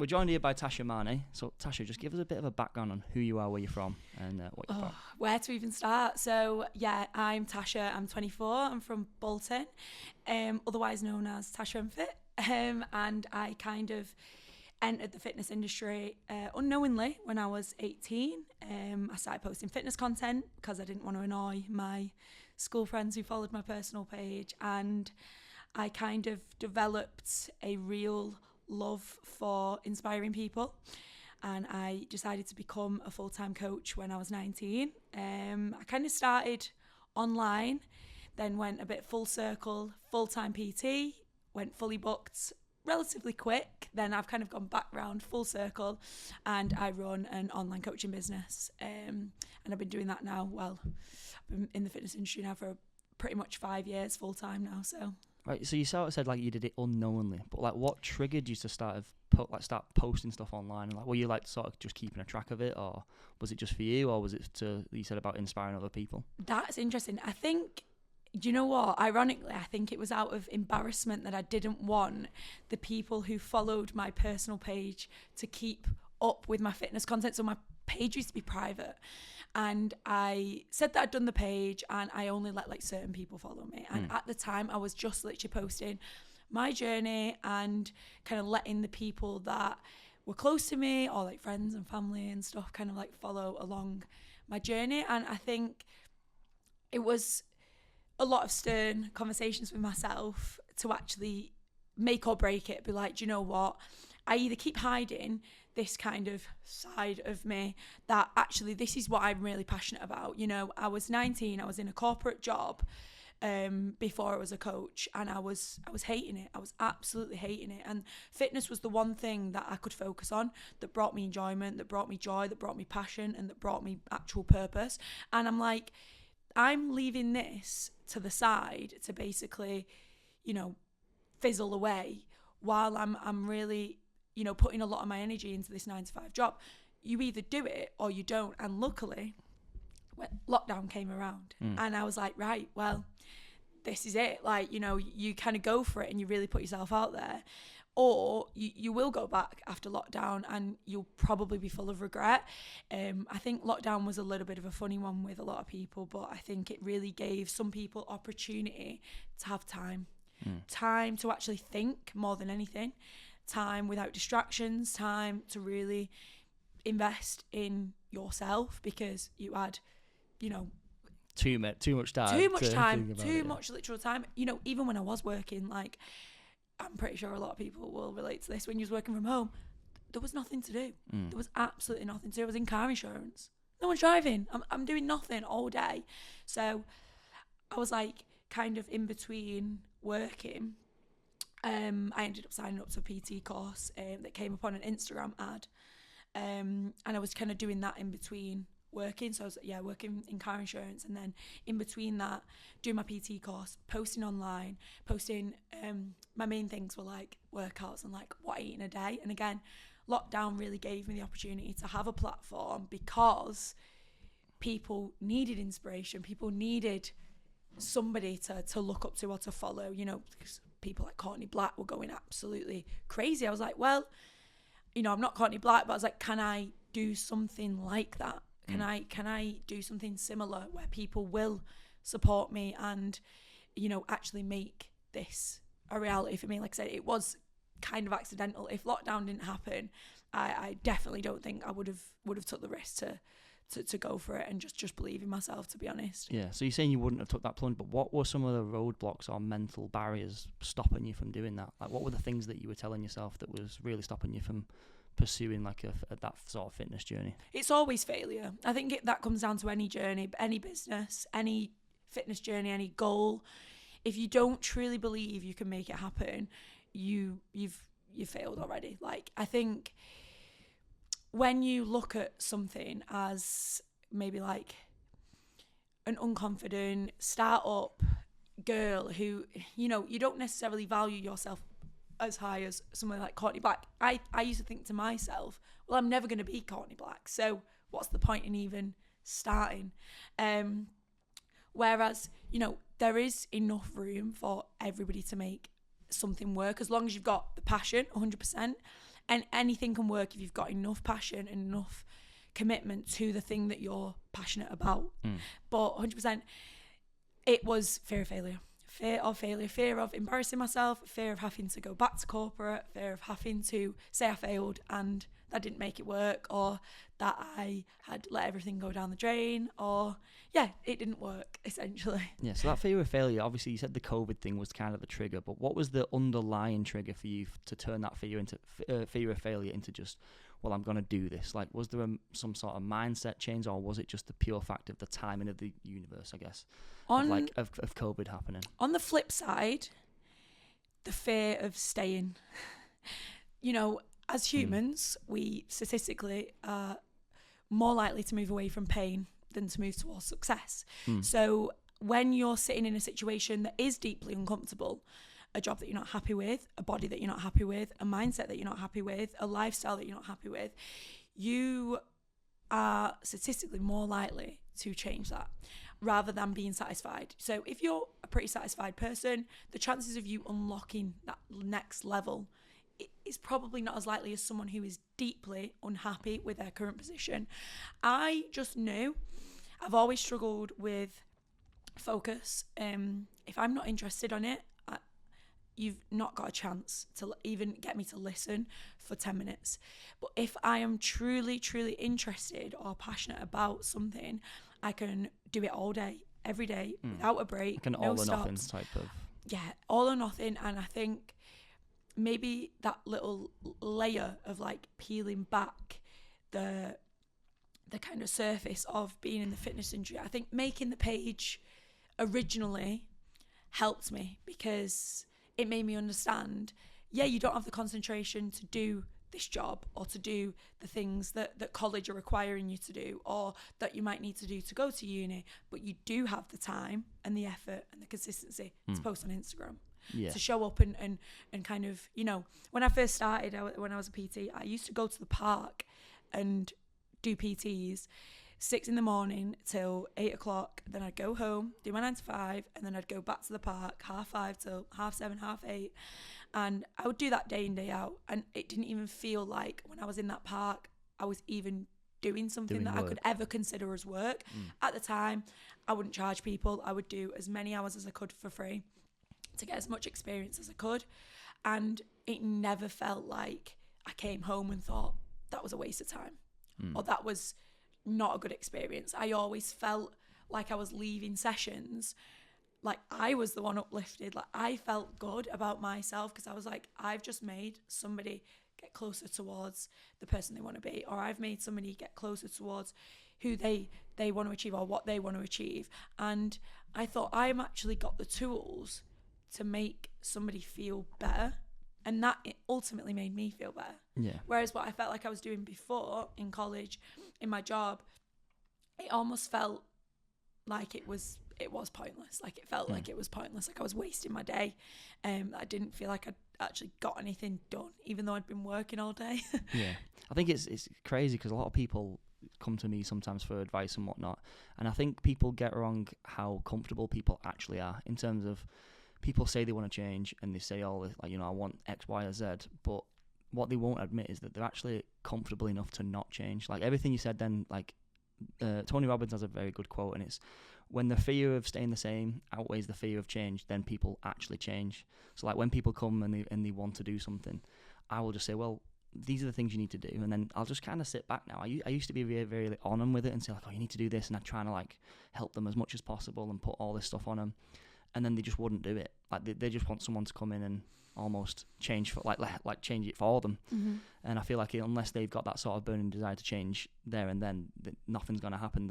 we're joined here by Tasha Mane. So, Tasha, just give us a bit of a background on who you are, where you're from, and what you're from. Where to even start? So, yeah, I'm Tasha. I'm 24. I'm from Bolton, otherwise known as Tasha and Fit. And I kind of entered the fitness industry unknowingly when I was 18. I started posting fitness content because I didn't want to annoy my school friends who followed my personal page. And I kind of developed a real love for inspiring people, and I decided to become a full-time coach when I was 19. I kind of started online, then went a bit full circle, full-time PT, went fully booked relatively quick. Then I've kind of gone back round full circle, and I run an online coaching business, and I've been doing that now. Well, I've been in the fitness industry now for pretty much 5 years full-time now. So Right, so you sort of said like you did it unknowingly, but like what triggered you to start posting stuff online? And like, were you like sort of just keeping a track of it, or was it just for you, or was it you said about inspiring other people? That's interesting. I think, do you know what? Ironically, I think it was out of embarrassment that I didn't want the people who followed my personal page to keep up with my fitness content. So my page used to be private, and I said that I'd done the page and I only let like certain people follow me. And at the time I was just literally posting my journey and kind of letting the people that were close to me or like friends and family and stuff kind of like follow along my journey. And I think it was a lot of stern conversations with myself to actually make or break it. Be like, do you know what? I either keep hiding this kind of side of me that actually this is what I'm really passionate about. You know, I was 19, I was in a corporate job before I was a coach, and I was hating it. I was absolutely hating it. And fitness was the one thing that I could focus on that brought me enjoyment, that brought me joy, that brought me passion, and that brought me actual purpose. And I'm like, I'm leaving this to the side to basically, you know, fizzle away while I'm really, you know, putting a lot of my energy into this 9-to-5 job. You either do it or you don't. And luckily, when lockdown came around, and I was like, right, well, this is it. Like, you know, you kind of go for it and you really put yourself out there. Or you will go back after lockdown and you'll probably be full of regret. I think lockdown was a little bit of a funny one with a lot of people, but I think it really gave some people opportunity to have time to actually think more than anything, time without distractions, time to really invest in yourself, because you had, you know, too much time, too much literal time. You know, even when I was working, like, I'm pretty sure a lot of people will relate to this. When you was working from home, there was nothing to do. There was absolutely nothing to do. I was in car insurance. No one's driving. I'm doing nothing all day. So I was like kind of in between working. I ended up signing up to a PT course that came upon an Instagram ad. And I was kind of doing that in between working. So I was working in car insurance, and then in between that doing my PT course, posting online, my main things were like workouts and like what I eat in a day. And again, lockdown really gave me the opportunity to have a platform, because people needed inspiration, people needed somebody to look up to or to follow. You know, people like Courtney Black were going absolutely crazy. I was like, well, you know, I'm not Courtney Black, but I was like, can I do something like that? Can I do something similar where people will support me and, you know, actually make this a reality for me? Like I said, it was kind of accidental. If lockdown didn't happen, I definitely don't think I would have took the risk to go for it and just believe in myself, to be honest. Yeah, so you're saying you wouldn't have took that plunge, but what were some of the roadblocks or mental barriers stopping you from doing that? Like, what were the things that you were telling yourself that was really stopping you from pursuing like that sort of fitness journey? It's always failure. I think that comes down to any journey, any business, any fitness journey, any goal. If you don't truly believe you can make it happen, you've failed already. Like, I think when you look at something as maybe like an unconfident start-up girl who, you know, you don't necessarily value yourself as high as someone like Courtney Black. I used to think to myself, well, I'm never going to be Courtney Black, so what's the point in even starting? Whereas, you know, there is enough room for everybody to make something work, as long as you've got the passion, 100%, and anything can work if you've got enough passion and enough commitment to the thing that you're passionate about. But 100%, it was fear of failure. Fear of failure, fear of embarrassing myself, fear of having to go back to corporate, fear of having to say I failed and that didn't make it work, or that I had let everything go down the drain, or it didn't work, essentially. Yeah, so that fear of failure, obviously you said the COVID thing was kind of the trigger, but what was the underlying trigger for you to turn that fear of failure into just, well, I'm going to do this? Like, was there some sort of mindset change, or was it just the pure fact of the timing of the universe, I guess, of COVID happening? On the flip side, the fear of staying. As humans, we statistically are more likely to move away from pain than to move towards success. So when you're sitting in a situation that is deeply uncomfortable, a job that you're not happy with, a body that you're not happy with, a mindset that you're not happy with, a lifestyle that you're not happy with, you are statistically more likely to change that rather than being satisfied. So if you're a pretty satisfied person, the chances of you unlocking that next level is probably not as likely as someone who is deeply unhappy with their current position. I just knew I've always struggled with focus. If I'm not interested on it, you've not got a chance to even get me to listen for 10 minutes. But if I am truly, truly interested or passionate about something, I can do it all day, every day, without a break, like an no all or stops. nothing type of... Yeah, all or nothing. And I think maybe that little layer of like peeling back the kind of surface of being in the fitness industry, I think making the page originally helped me, because it made me understand, you don't have the concentration to do this job or to do the things that college are requiring you to do, or that you might need to do to go to uni, but you do have the time and the effort and the consistency to post on Instagram. To show up and kind of, when I first started, when I was a PT, I used to go to the park and do PTs 6 a.m. till 8 o'clock. Then I'd go home, do my 9 to 5, and then I'd go back to the park 5:30 till 7:30, 8:30. And I would do that day in, day out. And it didn't even feel like when I was in that park, I was even doing something that work I could ever consider as work. At the time, I wouldn't charge people. I would do as many hours as I could for free to get as much experience as I could. And it never felt like I came home and thought that was a waste of time or that was not a good experience. I always felt like I was leaving sessions like I was the one uplifted. Like I felt good about myself, because I was like, I've just made somebody get closer towards the person they want to be, or I've made somebody get closer towards who they want to achieve or what they want to achieve. And I thought, I'm actually got the tools to make somebody feel better, and that it ultimately made me feel better. Yeah. Whereas what I felt like I was doing before in college, in my job, it almost felt like it was pointless. Like it felt like it was pointless. Like I was wasting my day. I didn't feel like I'd actually got anything done, even though I'd been working all day. Yeah. I think it's crazy, because a lot of people come to me sometimes for advice and whatnot, and I think people get wrong how comfortable people actually are, in terms of people say they want to change and they say all this, like, I want X, Y, or Z, but what they won't admit is that they're actually comfortable enough to not change. Like everything you said then, like Tony Robbins has a very good quote, and it's, when the fear of staying the same outweighs the fear of change, then people actually change. So like when people come and they want to do something, I will just say, well, these are the things you need to do, and then I'll just kind of sit back now. I used to be very, very on them with it and say like, oh, you need to do this, and I'm trying to like help them as much as possible and put all this stuff on them, and then they just wouldn't do it. Like they just want someone to come in and almost change for like change it for them. And I feel like unless they've got that sort of burning desire to change there and then, nothing's going to happen.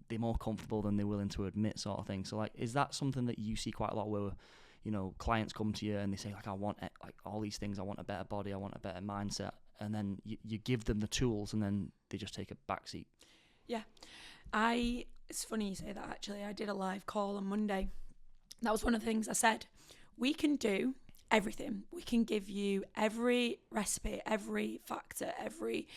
They're more comfortable than they're willing to admit, sort of thing. So like, is that something that you see quite a lot, where clients come to you and they say like, I want like all these things, I want a better body, I want a better mindset, and then you give them the tools and then they just take a backseat? Yeah, it's funny you say that. Actually, I did a live call on Monday. That was one of the things I said. We can do everything. We can give you every recipe, every factor, every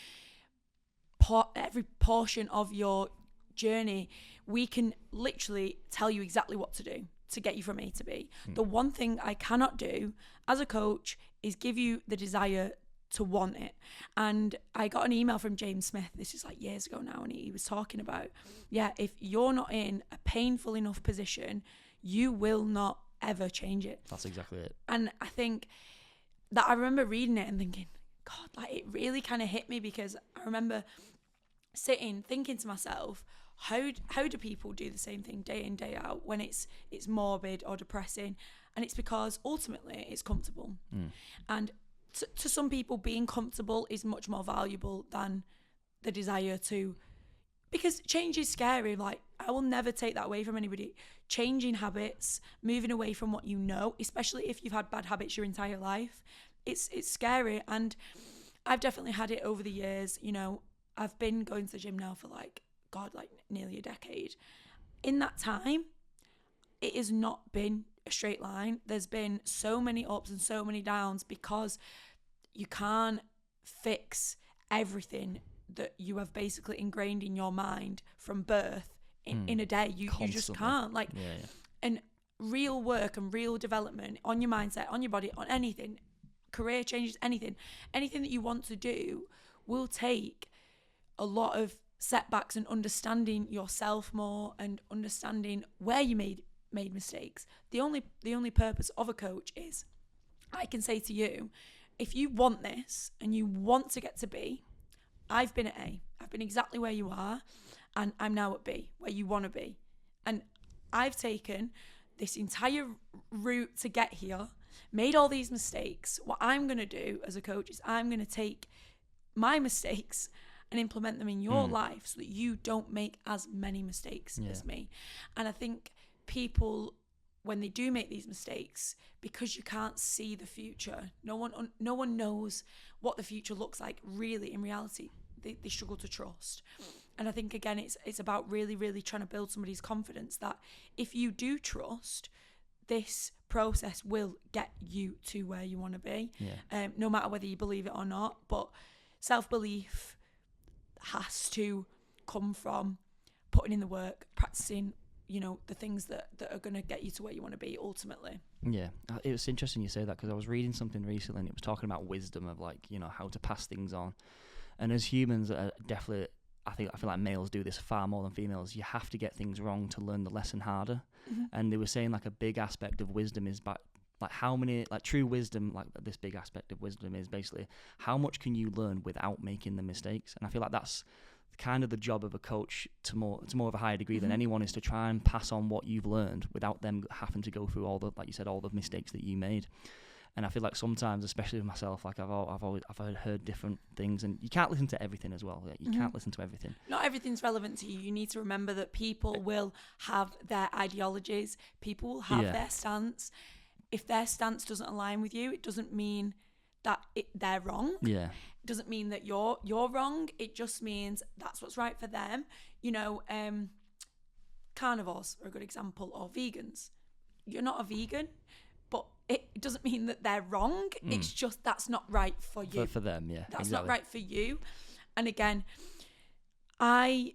portion of your journey. We can literally tell you exactly what to do to get you from A to B. The one thing I cannot do as a coach is give you the desire to want it. And I got an email from James Smith, this is like years ago now, and he was talking about, if you're not in a painful enough position, you will not ever change it. That's exactly it. And I think that I remember reading it and thinking, God, like it really kind of hit me, because I remember sitting thinking to myself, how do people do the same thing day in, day out when it's morbid or depressing? And it's because ultimately it's comfortable. And to some people, being comfortable is much more valuable than the desire to, because change is scary. Like, I will never take that away from anybody. Changing habits, moving away from what you know, especially if you've had bad habits your entire life, it's scary. And I've definitely had it over the years. You know, I've been going to the gym now for like nearly a decade. In that time, it has not been a straight line. There's been so many ups and so many downs, because you can't fix everything that you have basically ingrained in your mind from birth in a day. You just can't. Like, and real work and real development on your mindset, on your body, on anything, career changes, anything that you want to do will take a lot of setbacks and understanding yourself more and understanding where you made mistakes. The only purpose of a coach is, I can say to you, if you want this and you want to get to B, I've been at A. I've been exactly where you are, and I'm now at B, where you want to be. And I've taken this entire route to get here, made all these mistakes. What I'm going to do as a coach is I'm going to take my mistakes and implement them in your life so that you don't make as many mistakes as me. And I think people, when they do make these mistakes, because you can't see the future, no one knows what the future looks like really in reality, they struggle to trust. And I think, again, it's about really, really trying to build somebody's confidence that if you do trust, this process will get you to where you want to be, no matter whether you believe it or not. But self-belief has to come from putting in the work, practicing, you know, the things that are going to get you to where you want to be ultimately. Yeah, it was interesting you say that, because I was reading something recently and it was talking about wisdom of, like, you know, how to pass things on. And as humans, definitely, I feel like males do this far more than females. You have to get things wrong to learn the lesson harder. And they were saying, like, a big aspect of wisdom is like how many, like, true wisdom, like this big aspect of wisdom is basically how much can you learn without making the mistakes. And I feel like that's kind of the job of a coach to more of a higher degree than anyone, is to try and pass on what you've learned without them having to go through all the, like you said, all the mistakes that you made. And I feel like sometimes, especially with myself, like I've heard different things, and you can't listen to everything as well. You can't listen to everything. Not everything's relevant to you. You need to remember that people will have their ideologies. People will have their stance. If their stance doesn't align with you, it doesn't mean that they're wrong. It doesn't mean that you're wrong. It just means that's what's right for them. You know, carnivores are a good example, or vegans. You're not a vegan, but it doesn't mean that they're wrong. It's just that's not right for you. For them, That's not right for you. And again, I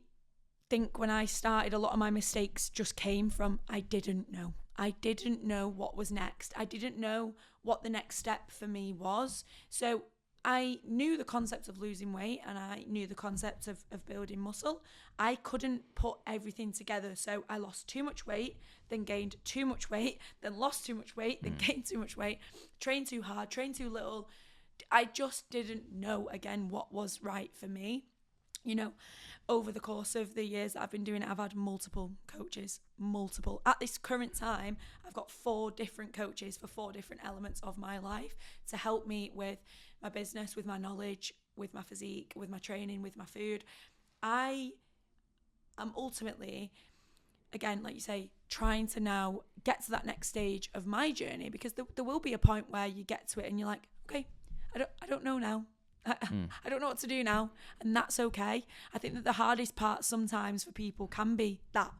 think when I started, a lot of my mistakes just came from I didn't know. I didn't know what was next. I didn't know what the next step for me was. So I knew the concept of losing weight, and I knew the concept of building muscle. I couldn't put everything together. So I lost too much weight, then gained too much weight, then lost too much weight, then gained too much weight, trained too hard, trained too little. I just didn't know, again, what was right for me. You know, over the course of the years that I've been doing it, I've had multiple coaches, At this current time, I've got 4 different coaches for 4 different elements of my life to help me with my business, with my knowledge, with my physique, with my training, with my food. I am ultimately, again, like you say, trying to now get to that next stage of my journey, because there will be a point where you get to it and you're like, okay, I don't know now. I don't know what to do now, and that's okay. I think that the hardest part sometimes for people can be that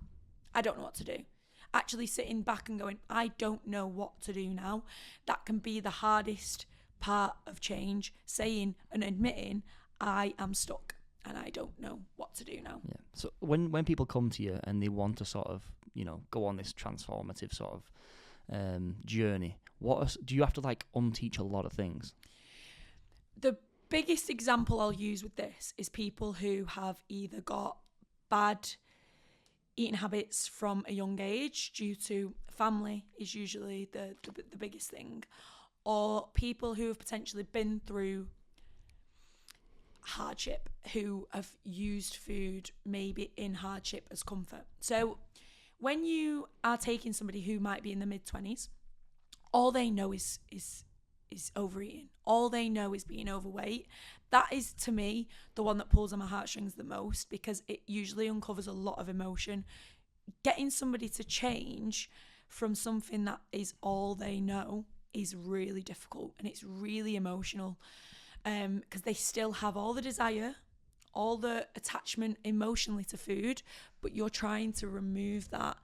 I don't know what to do. Actually sitting back and going, I don't know what to do now. That can be the hardest part of change, saying and admitting I am stuck and I don't know what to do now. Yeah. So when people come to you and they want to sort of, you know, go on this transformative sort of journey, do you have to like unteach a lot of things? the biggest example I'll use with this is people who have either got bad eating habits from a young age due to family is usually the biggest thing, or people who have potentially been through hardship, who have used food maybe in hardship as comfort. So when you are taking somebody who might be in the mid-20s, all they know is overeating. All they know is being overweight. That is, to me, the one that pulls on my heartstrings the most, because it usually uncovers a lot of emotion. Getting somebody to change from something that is all they know is really difficult, and it's really emotional, because they still have all the desire, all the attachment emotionally to food, but you're trying to remove that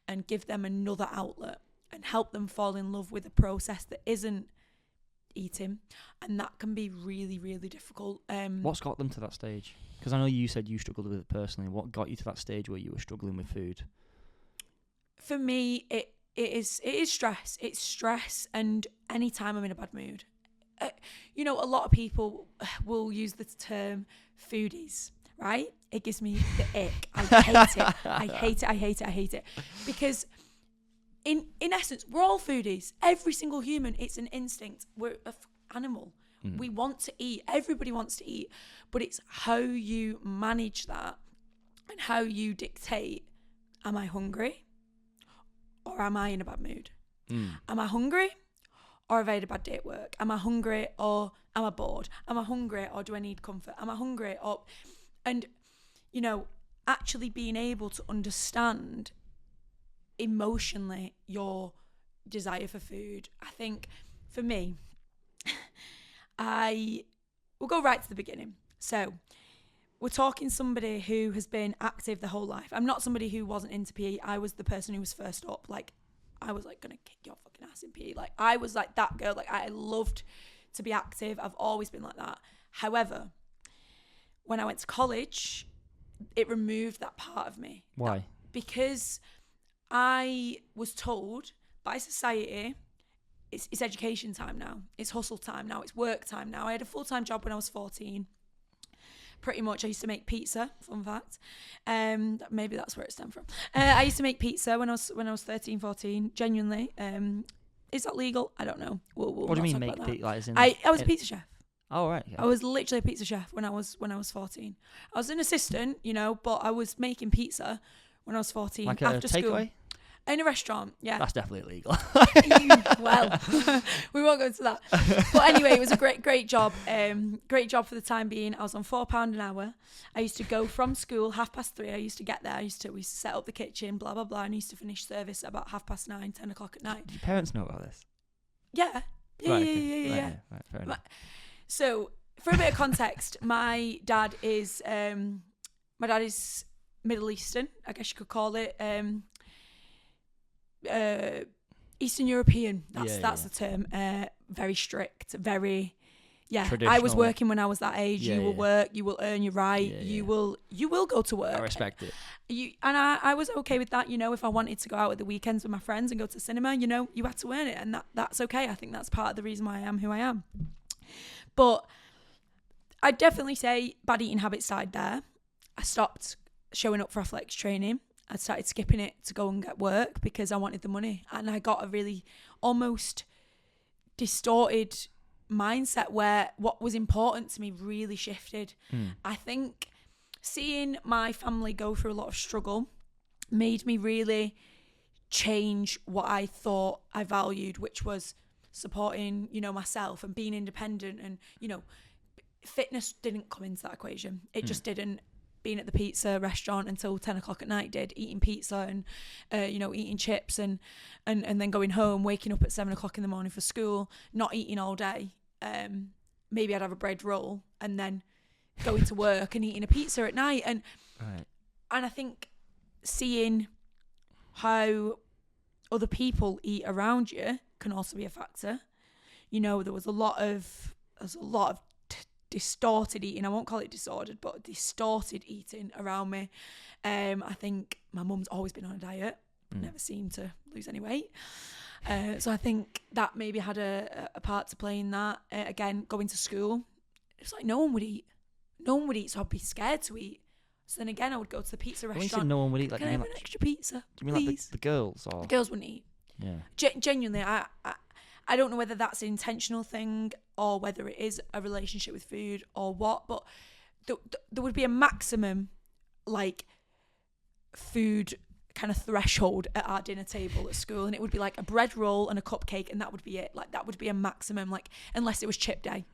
and give them another outlet and help them fall in love with a process that isn't eating, and that can be really, really difficult. What's got them to that stage? Because I know you said you struggled with it personally. What got you to that stage where you were struggling with food? For me, it is stress. It's stress, and anytime I'm in a bad mood, a lot of people will use the term foodies, right? It gives me the ick. I hate it because in essence, we're all foodies. Every single human, it's an instinct. We're an animal. We want to eat. Everybody wants to eat. But it's how you manage that and how you dictate, am I hungry or am I in a bad mood? Am I hungry or have I had a bad day at work? Am I hungry or am I bored? Am I hungry or do I need comfort? Am I hungry or... And, actually being able to understand emotionally your desire for food. I think for me, we'll go right to the beginning. So we're talking somebody who has been active the whole life. I'm not somebody who wasn't into PE. I was the person who was first up. Like, I was like gonna kick your fucking ass in PE. Like, I was like that girl. Like, I loved to be active. I've always been like that. However, when I went to college, it removed that part of me. Why? Because I was told by society, it's education time now. It's hustle time now. It's work time now. I had a full-time job when I was 14. Pretty much, I used to make pizza. Fun fact. Maybe that's where it stemmed from. I used to make pizza when I was 13, 14. Genuinely. Is that legal? I don't know. We'll what do you mean make pizza? Like, I was a pizza chef. Oh, right. Yeah. I was literally a pizza chef when I was 14. I was an assistant, but I was making pizza when I was 14 like after a takeaway? School. In a restaurant, yeah. That's definitely illegal. Well, we won't go into that. But anyway, it was a great job. Great job for the time being. I was on £4 an hour. I used to go from school 3:30. I used to get there. We used to set up the kitchen, blah, blah, blah. And I used to finish service at about 9:30, 10 o'clock at night. Do your parents know about this? Yeah. Yeah. Right, fair enough. So, for a bit of context, my dad is Middle Eastern, I guess you could call it. Eastern European. That's the term. Very strict. Very. Yeah. I was working when I was that age. You will work. You will earn your right. You will go to work. I respect it. I was okay with that. If I wanted to go out at the weekends with my friends and go to the cinema, you had to earn it, and that's okay. I think that's part of the reason why I am who I am. But I'd definitely say bad eating habits started there. I stopped showing up for athletics training. I started skipping it to go and get work because I wanted the money. And I got a really almost distorted mindset where what was important to me really shifted. I think seeing my family go through a lot of struggle made me really change what I thought I valued, which was supporting, myself and being independent. And, fitness didn't come into that equation. It just didn't. Being at the pizza restaurant until 10 o'clock at night did, eating pizza and, eating chips and then going home, waking up at 7 o'clock in the morning for school, not eating all day. Maybe I'd have a bread roll and then going to work and eating a pizza at night. And I think seeing how other people eat around you can also be a factor. There was a lot of distorted eating. I won't call it disordered, but distorted eating around me. I think my mum's always been on a diet, never seemed to lose any weight. So I think that maybe had a part to play in that. Again, going to school, It's like no one would eat. No one would eat, so I'd be scared to eat. So then again, I would go to the pizza When you restaurant. said no one would eat, like, Can I you have mean, an like, extra pizza, do you mean like please? the girls or? The girls wouldn't eat. Yeah. Genuinely, I don't know whether that's an intentional thing or whether it is a relationship with food or what, but there would be a maximum, like, food kind of threshold at our dinner table at school, and it would be like a bread roll and a cupcake, and that would be it. Like, that would be a maximum, like, unless it was chip day.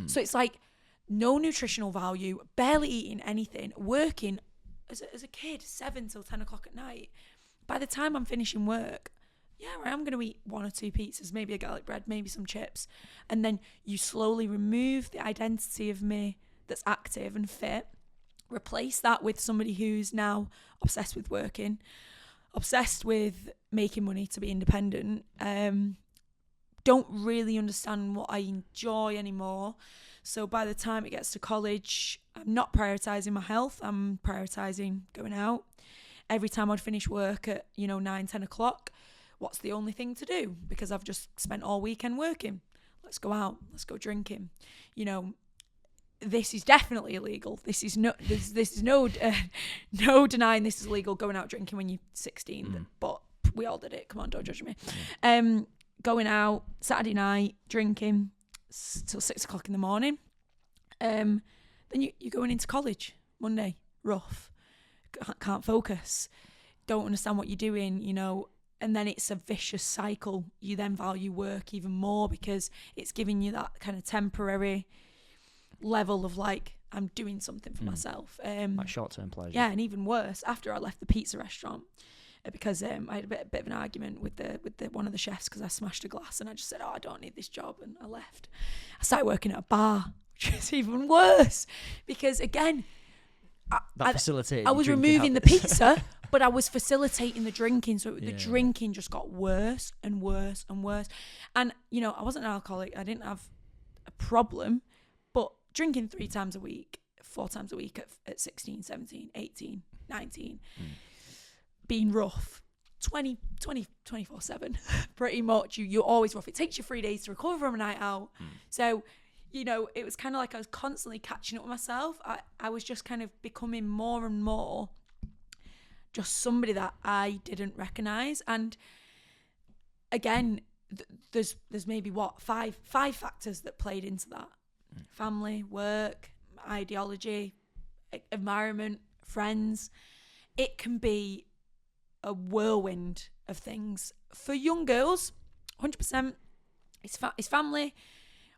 So it's like no nutritional value, barely eating anything, working as a kid 7 till 10 o'clock at night. By the time I'm finishing work, yeah, I'm going to eat 1 or 2 pizzas, maybe a garlic bread, maybe some chips. And then you slowly remove the identity of me that's active and fit, replace that with somebody who's now obsessed with working, obsessed with making money to be independent, don't really understand what I enjoy anymore. So by the time it gets to college, I'm not prioritising my health, I'm prioritising going out. Every time I'd finish work at, 9, 10 o'clock, what's the only thing to do? Because I've just spent all weekend working. Let's go out, let's go drinking. This is definitely illegal. This is no denying this is illegal, going out drinking when you're 16, but we all did it. Come on, don't judge me. Going out Saturday night, drinking till 6 o'clock in the morning. Then you're going into college Monday, rough, can't focus, don't understand what you're doing, and then it's a vicious cycle. You then value work even more because it's giving you that kind of temporary level of like, I'm doing something for myself. Like short-term pleasure. Yeah, and even worse, after I left the pizza restaurant, because I had a bit of an argument with the one of the chefs because I smashed a glass, and I just said, I don't need this job, and I left. I started working at a bar, which is even worse because, again, I was removing the pizza, but I was facilitating the drinking, so the drinking just got worse and worse and worse. And I wasn't an alcoholic, I didn't have a problem, but drinking 3 times a week, 4 times a week at 16, 17, 18, 19, being rough 24/7 pretty much. You're always rough. It takes you 3 days to recover from a night out. So it was kind of like I was constantly catching up with myself. I was just kind of becoming more and more just somebody that I didn't recognize. And again, there's maybe 5 factors that played into that: family, work, ideology, environment, friends. It can be a whirlwind of things. For young girls, 100%, it's family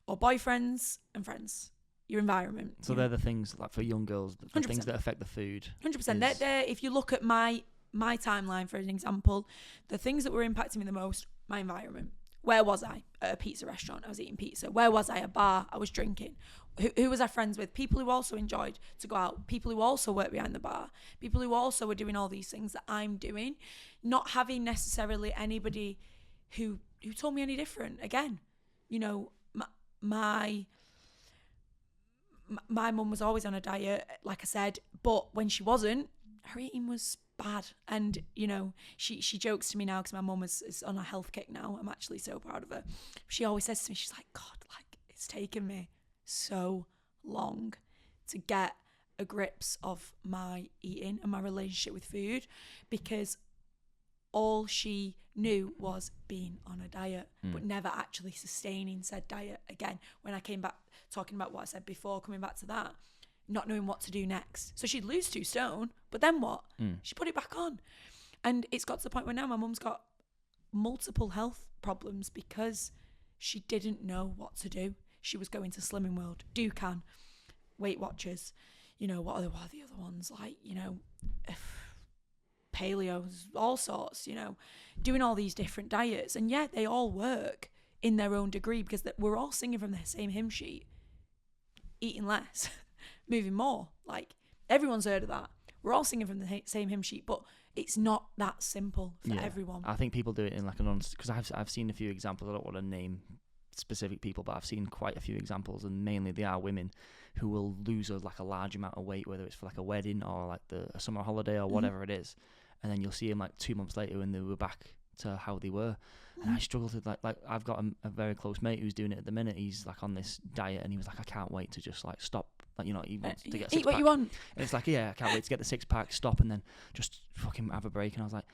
or boyfriends and friends, your environment. So they're the things, like, for young girls, the things that affect the food. 100%. They're, if you look at my timeline, for an example, the things that were impacting me the most, my environment. Where was I? At a pizza restaurant, I was eating pizza. Where was I? A bar, I was drinking. Who was I friends with? People who also enjoyed to go out. People who also worked behind the bar. People who also were doing all these things that I'm doing. Not having necessarily anybody who told me any different. Again, my mum was always on a diet, like I said, but when she wasn't, her eating was bad. And she jokes to me now, because my mum is on a health kick now. I'm actually so proud of her. She always says to me, she's like, God, like, it's taken me so long to get a grips of my eating and my relationship with food, because all she knew was being on a diet, but never actually sustaining said diet. Again, when I came back talking about what I said before, coming back to that, not knowing what to do next. So she'd lose 2 stone, but then what? She put it back on. And it's got to the point where now my mum's got multiple health problems because she didn't know what to do. She was going to Slimming World, Dukan, Weight Watchers, what are the other ones, like, paleos, all sorts, doing all these different diets. And yeah, they all work in their own degree, because we're all singing from the same hymn sheet: eating less, moving more. Like, everyone's heard of that. We're all singing from the same hymn sheet, but it's not that simple for everyone. I think people do it in like because I've seen a few examples. I don't want to name specific people, but I've seen quite a few examples, and mainly they are women who will lose a large amount of weight, whether it's for like a wedding or like a summer holiday or whatever it is, and then you'll see them like 2 months later when they were back to how they were. And I struggled with like I've got a very close mate who's doing it at the minute. He's like on this diet, and he was like, I can't wait to just like stop. Like, you know, he wants to get a 6-pack. Eat what you want. And it's like, yeah, I can't wait to get the 6-pack, stop, and then just fucking have a break. And I was like,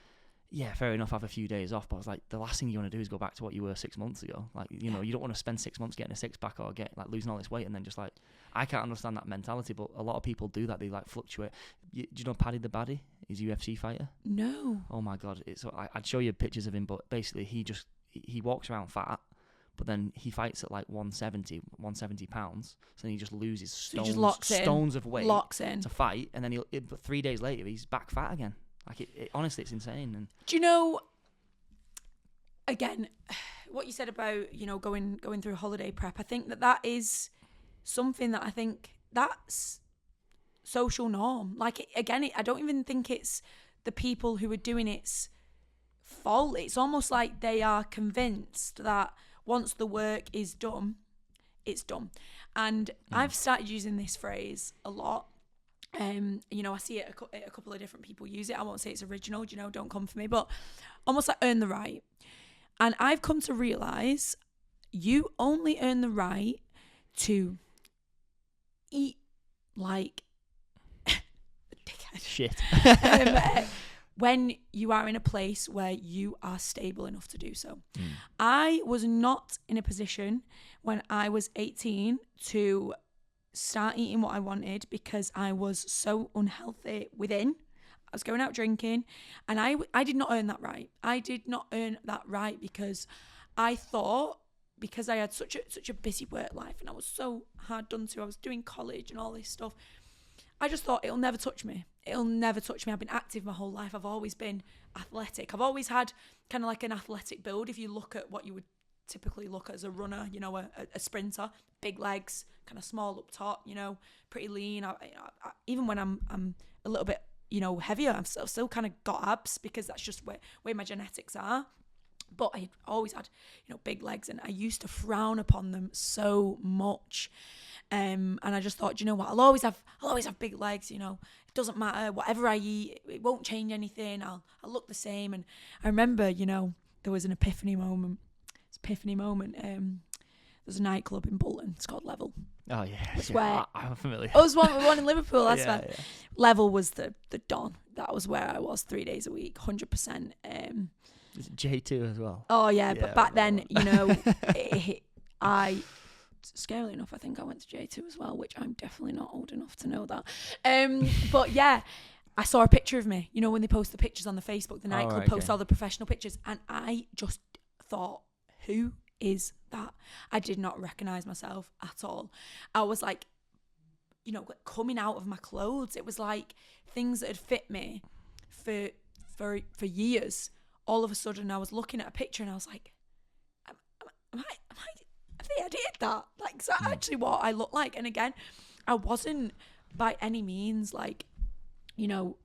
yeah, fair enough, have a few days off. But I was like, the last thing you want to do is go back to what you were 6 months ago. Like, you know, you don't want to spend 6 months getting a 6-pack or get like losing all this weight and then just like, I can't understand that mentality, but a lot of people do that. They like fluctuate. Do you know Paddy the Baddy? He's a UFC fighter. No. Oh my god, I'd show you pictures of him, but basically he walks around fat, but then he fights at like 170 pounds. So then he just loses stones of weight to fight, and then but 3 days later he's back fat again. Like honestly, it's insane. And do you know? Again, what you said about, you know, going through holiday prep, I think that is something that I think that's social norm. Like I don't even think it's the people who are doing it's fault. It's almost like they are convinced that once the work is done, it's done. And I've started using this phrase a lot. You know, I see it a couple of different people use it. I won't say it's original, you know, don't come for me, but almost like earn the right. And I've come to realise you only earn the right to eat like a dickhead. Shit. When you are in a place where you are stable enough to do so. I was not in a position when I was 18 to start eating what I wanted because I was so unhealthy within. I was going out drinking, and I did not earn that right. I did not earn that right because I thought, because I had such a busy work life and I was so hard done to, I was doing college and all this stuff, I just thought it'll never touch me. It'll never touch me. I've been active my whole life. I've always been athletic. I've always had kind of like an athletic build. If you look at what you would typically look at as a runner, you know, a sprinter, big legs, kind of small up top, you know, pretty lean. I even when I'm a little bit, you know, heavier, I've still kind of got abs because that's just where my genetics are. But I always had, you know, big legs, and I used to frown upon them so much. And I just thought, you know what, I'll always have big legs, you know, it doesn't matter, whatever I eat, it won't change anything, I'll look the same. And I remember, you know, there was an epiphany moment. There's a nightclub in Bolton, it's called Level. Oh yeah, it's where I'm familiar. I was one in Liverpool, that's yeah, where Level was the don. That was where I was 3 days a week, 100%. Is it J2 as well? Oh yeah, but back then, you know, scarily enough, I think I went to J2 as well, which I'm definitely not old enough to know that. But yeah, I saw a picture of me, you know, when they post the pictures on the Facebook, the nightclub posts all the professional pictures, and I just thought, who is that? I did not recognise myself at all. I was like, you know, coming out of my clothes. It was like things that had fit me for years. All of a sudden, I was looking at a picture and I was like, have they edited that? Like, is that actually what I look like? And again, I wasn't by any means like, you know,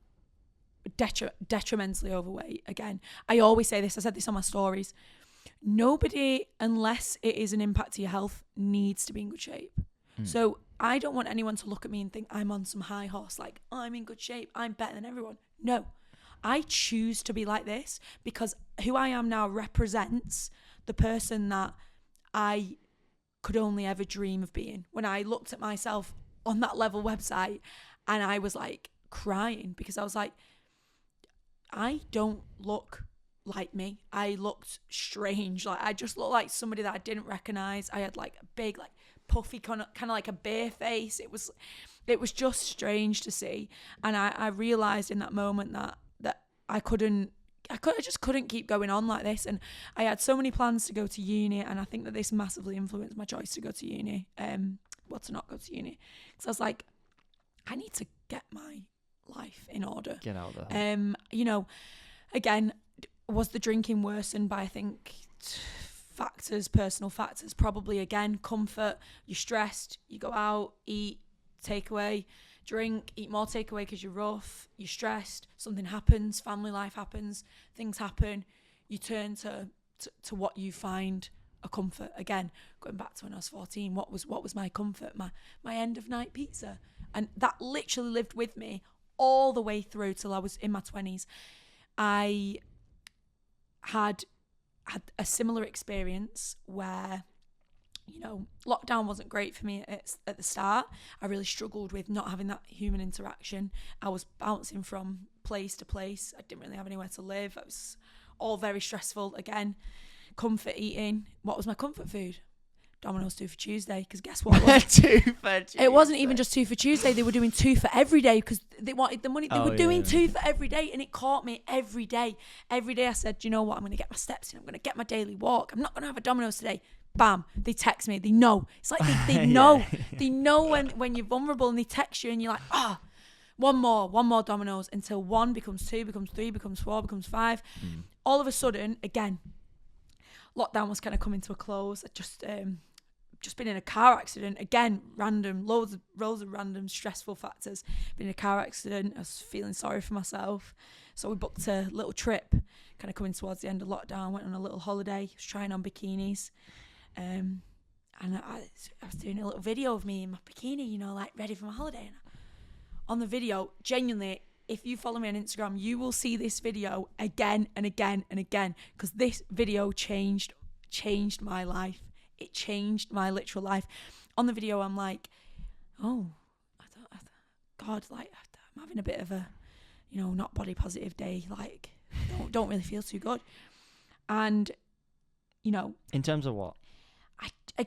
detrimentally overweight. Again, I always say this, I said this on my stories. Nobody, unless it is an impact to your health, needs to be in good shape. So I don't want anyone to look at me and think I'm on some high horse, like, oh, I'm in good shape, I'm better than everyone. No. I choose to be like this because who I am now represents the person that I could only ever dream of being. When I looked at myself on that Level website, and I was like crying because I was like, I don't look like me. I looked strange. Like, I just looked like somebody that I didn't recognize. I had like a big, like puffy kind of like a bear face. It was just strange to see. And I realized in that moment that I just couldn't keep going on like this. And I had so many plans to go to uni, and I think that this massively influenced my choice to go to uni, to not go to uni. Because I was like, I need to get my life in order. Get out there. You know, again, was the drinking worsened by, I think, personal factors? Probably. Again, comfort, you're stressed, you go out, eat, takeaway, drink, eat more takeaway because you're rough, you're stressed, something happens, family life happens, things happen, you turn to what you find a comfort. Again, going back to when I was 14, what was my comfort? My end of night pizza. And that literally lived with me all the way through till I was in my 20s. I had a similar experience where, lockdown wasn't great for me at the start. I really struggled with not having that human interaction. I was bouncing from place to place. I didn't really have anywhere to live. It was all very stressful. Again, comfort eating. What was my comfort food? Domino's 2 for Tuesday, because guess what? It wasn't even just 2 for Tuesday. They were doing 2 for every day because they wanted the money. They were doing 2 for every day, and it caught me every day. Every day I said, do you know what? I'm going to get my steps in. I'm going to get my daily walk. I'm not going to have a Domino's today. Bam. They text me. They know. It's like they know. They know when you're vulnerable, and they text you and you're like, one more Domino's, until 1 becomes 2, becomes 3, becomes 4, becomes 5. All of a sudden, again, lockdown was kind of coming to a close. I just been in a car accident. Again, random, loads of random stressful factors. Been in a car accident. I was feeling sorry for myself. So we booked a little trip, kind of coming towards the end of lockdown. Went on a little holiday. Was trying on bikinis. And I was doing a little video of me in my bikini, like ready for my holiday. And on the video, genuinely, if you follow me on Instagram, you will see this video again and again and again, because this video changed my life. It changed my literal life. On the video, I'm like, God, like, I'm having a bit of a, not body positive day. Like, don't really feel too good. And, in terms of what? I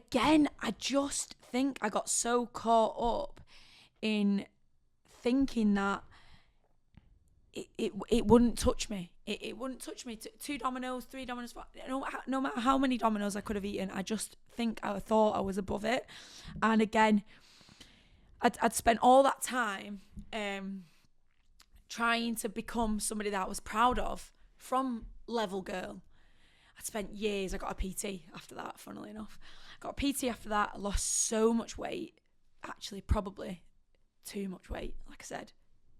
just think I got so caught up in thinking that it wouldn't touch me. It wouldn't touch me. 2 Domino's, 3 Domino's, 4, no matter how many Domino's I could have eaten, I just I thought I was above it. And again, I'd spent all that time trying to become somebody that I was proud of, from level girl. I'd spent years. I got a PT after that, funnily enough. I got a PT after that. I lost so much weight. Actually, probably too much weight. Like I said,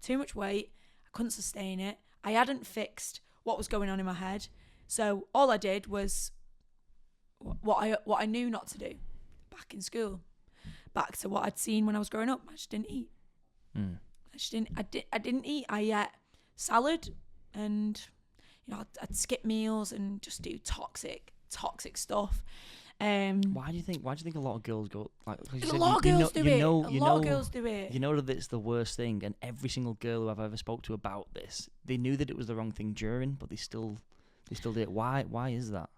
too much weight. I couldn't sustain it. I hadn't fixed what was going on in my head. So all I did was what I knew not to do. Back in school. Back to what I'd seen when I was growing up. I just didn't eat. I didn't eat. I ate salad, and I'd skip meals and just do toxic stuff. Why do you think a lot of girls go like? A lot of girls do it. A lot of girls do it. You know that it's the worst thing, and every single girl who I've ever spoke to about this, they knew that it was the wrong thing during, but they still did it. Why is that?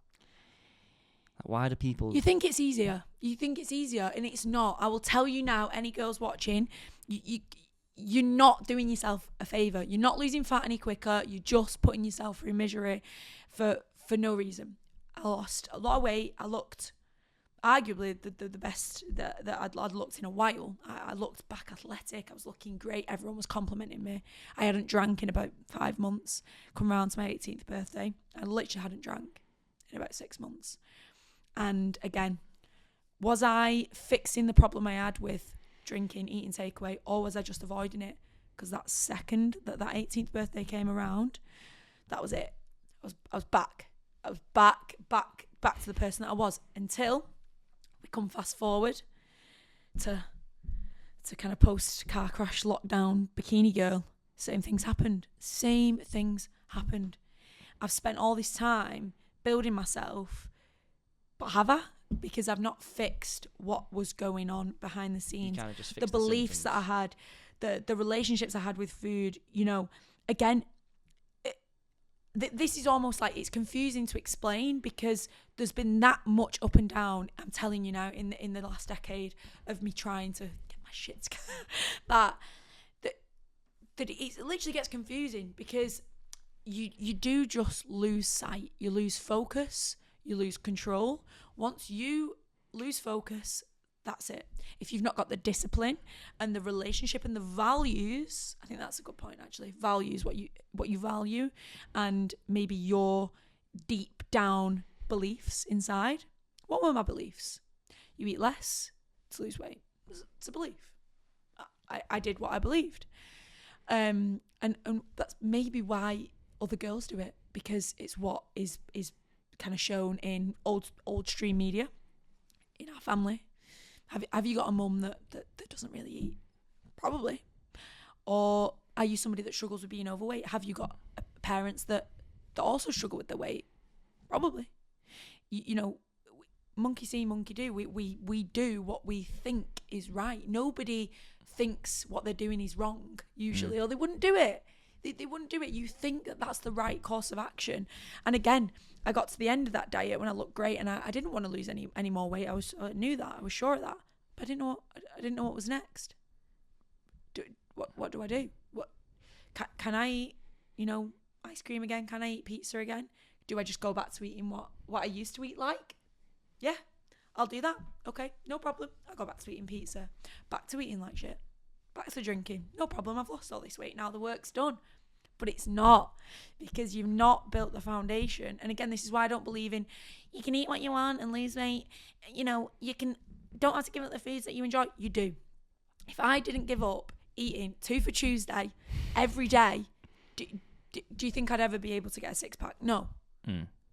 Like, why do people? You think it's easier, and it's not. I will tell you now, any girls watching, you're not doing yourself a favour. You're not losing fat any quicker. You're just putting yourself through misery for no reason. I lost a lot of weight. I looked arguably the best that I'd looked in a while. I looked back athletic. I was looking great. Everyone was complimenting me. I hadn't drank in about 5 months. Come round to my 18th birthday, I literally hadn't drank in about 6 months. And again, was I fixing the problem I had with drinking, eating takeaway, or was I just avoiding it? Because that second that 18th birthday came around, that was it. I was back. I was back to the person that I was, until we come fast forward to kind of post car crash lockdown bikini girl. Same things happened. I've spent all this time building myself, but have I? Because I've not fixed what was going on behind the scenes. The beliefs that I had, the relationships I had with food, again, this is almost like, it's confusing to explain, because there's been that much up and down, I'm telling you now, in the last decade of me trying to get my shit together, that it literally gets confusing, because you do just lose sight. You lose focus. You lose control. Once you lose focus, that's it. If you've not got the discipline and the relationship and the values, I think that's a good point, actually. Values, what you value, and maybe your deep down beliefs inside. What were my beliefs? You eat less to lose weight. It's a belief. I did what I believed. And that's maybe why other girls do it, because it's what is kind of shown in old stream media in our family. Have you got a mum that doesn't really eat? Probably. Or are you somebody that struggles with being overweight? Have you got parents that also struggle with their weight? Probably. You know, monkey see, monkey do. We do what we think is right. Nobody thinks what they're doing is wrong, usually, or they wouldn't do it. They wouldn't do it. You think that that's the right course of action. And again, I got to the end of that diet when I looked great, and I didn't want to lose any more weight. I knew that. I was sure of that. But I didn't know what was next. What do I do? What can I eat, ice cream again? Can I eat pizza again? Do I just go back to eating what I used to eat like? Yeah, I'll do that. Okay, no problem. I'll go back to eating pizza. Back to eating like shit. Back to drinking. No problem. I've lost all this weight now. The work's done. But it's not, because you've not built the foundation. And again, this is why I don't believe in you can eat what you want and lose weight. Don't have to give up the foods that you enjoy. You do. If I didn't give up eating 2 for Tuesday every day, do you think I'd ever be able to get a 6-pack? No.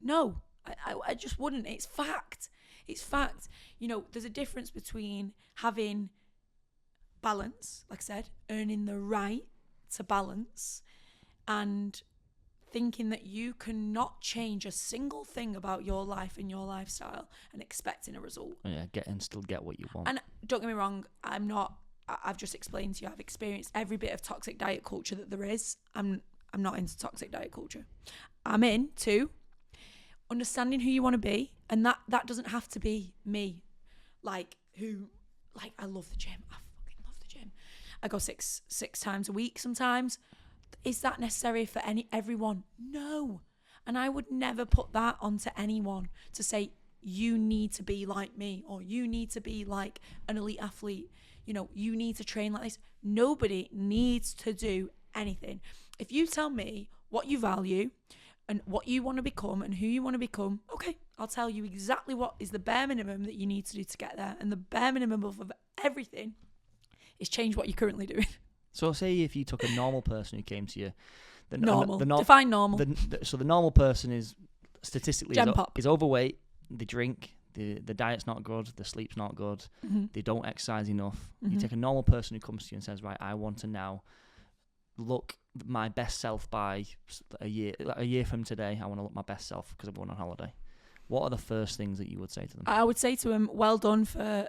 No, I just wouldn't. It's fact. It's fact. There's a difference between having balance, like I said, earning the right to balance, and thinking that you cannot change a single thing about your life and your lifestyle and expecting a result. Yeah, still get what you want. And don't get me wrong, I've just explained to you, I've experienced every bit of toxic diet culture that there is. I'm not into toxic diet culture. I'm into understanding who you want to be, and that doesn't have to be me. I love the gym. I fucking love the gym. I go six times a week sometimes. Is that necessary for everyone? No. And I would never put that onto anyone to say, you need to be like me, or you need to be like an elite athlete. You need to train like this. Nobody needs to do anything. If you tell me what you value and what you want to become and who you want to become, okay, I'll tell you exactly what is the bare minimum that you need to do to get there. And the bare minimum of everything is change what you're currently doing. So say if you took a normal person who came to you, Define normal. So the normal person is statistically is overweight. They drink. The diet's not good. The sleep's not good. Mm-hmm. They don't exercise enough. Mm-hmm. You take a normal person who comes to you and says, right, I want to now look my best self by a year from today. I want to look my best self because I'm going on holiday. What are the first things that you would say to them? I would say to them, well done for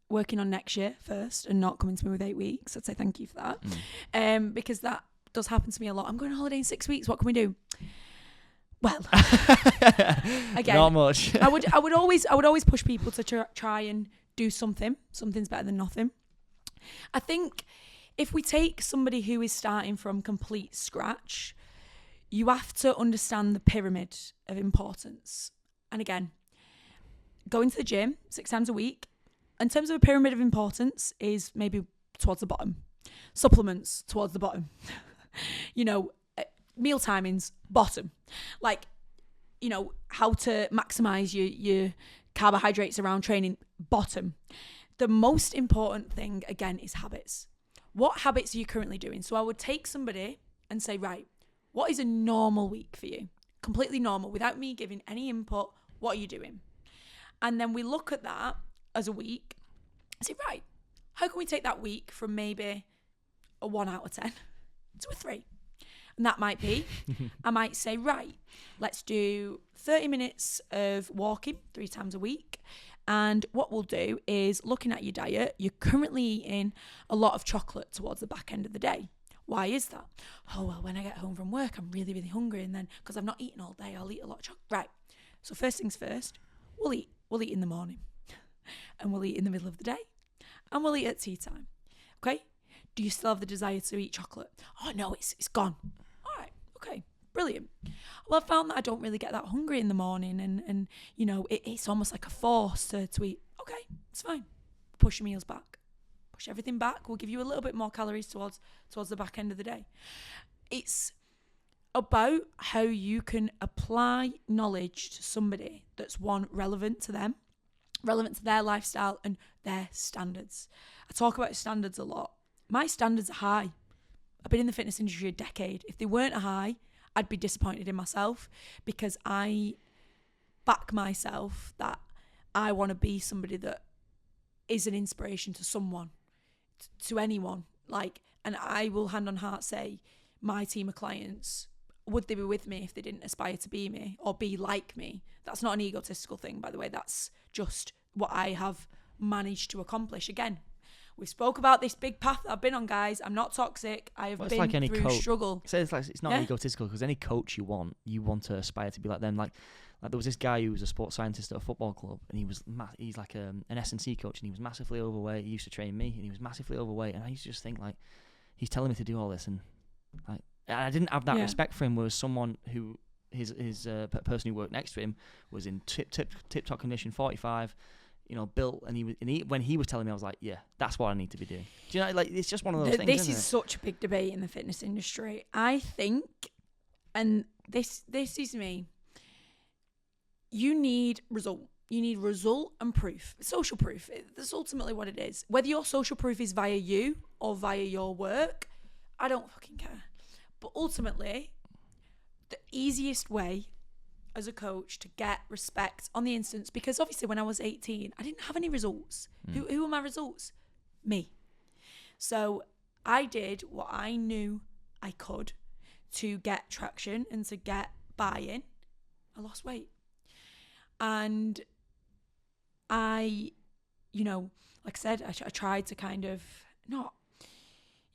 working on next year first and not coming to me with 8 weeks. I'd say thank you for that. Because that does happen to me a lot. I'm going on holiday in 6 weeks. What can we do? Well, again, not much. I would always push people to try and do something. Something's better than nothing. I think if we take somebody who is starting from complete scratch, you have to understand the pyramid of importance. And again, going to the gym 6 times a week, in terms of a pyramid of importance, is maybe towards the bottom. Supplements towards the bottom. Meal timings, bottom. How to maximize your carbohydrates around training, bottom. The most important thing, again, is habits. What habits are you currently doing? So I would take somebody and say, right, what is a normal week for you? Completely normal, without me giving any input. What are you doing? And then we look at that as a week and say, right, how can we take that week from maybe a 1 out of 10 to a 3? And that might be, I might say, right, let's do 30 minutes of walking 3 times a week. And what we'll do is, looking at your diet, you're currently eating a lot of chocolate towards the back end of the day. Why is that? Oh, well, when I get home from work, I'm really, really hungry. And then, because I've not eaten all day, I'll eat a lot of chocolate. Right. So first things first, we'll eat in the morning. And we'll eat in the middle of the day. And we'll eat at tea time. Okay? Do you still have the desire to eat chocolate? Oh, no, it's gone. All right. Okay. Brilliant. Well, I found that I don't really get that hungry in the morning, and it's almost like a force to eat. Okay, it's fine. Push your meals back. Push everything back. We'll give you a little bit more calories towards the back end of the day. It's about how you can apply knowledge to somebody that's relevant to them, relevant to their lifestyle and their standards. I talk about standards a lot. My standards are high. I've been in the fitness industry a decade. If they weren't high, I'd be disappointed in myself, because I back myself that I want to be somebody that is an inspiration to someone, to anyone. And I will hand on heart say, my team of clients would they be with me if they didn't aspire to be me or be like me? That's not an egotistical thing, by the way. That's just what I have managed to accomplish. Again, we spoke about this big path that I've been on, guys. I'm not toxic. I have been like any through struggle. So it's not egotistical, because any coach you want to aspire to be like them. Like there was this guy who was a sports scientist at a football club, and he's like an S&C coach, and he was massively overweight. He used to train me, and he was massively overweight, and I used to just think, like, he's telling me to do all this, and like, I didn't have that respect for him. Whereas someone who his person who worked next to him was in tip top condition, 45, built, and when he was telling me, I was like, yeah, that's what I need to be doing. Do you know, like, it's just one of those things. This is such a big debate in the fitness industry. I think, and this is me. You need result. You need result and proof. Social proof. That's ultimately what it is. Whether your social proof is via you or via your work, I don't fucking care. But ultimately, the easiest way as a coach to get respect on the instance, because obviously when I was 18, I didn't have any results. Who were my results? Me. So I did what I knew I could to get traction and to get buy-in. I lost weight. And I, like I said, I tried to kind of not,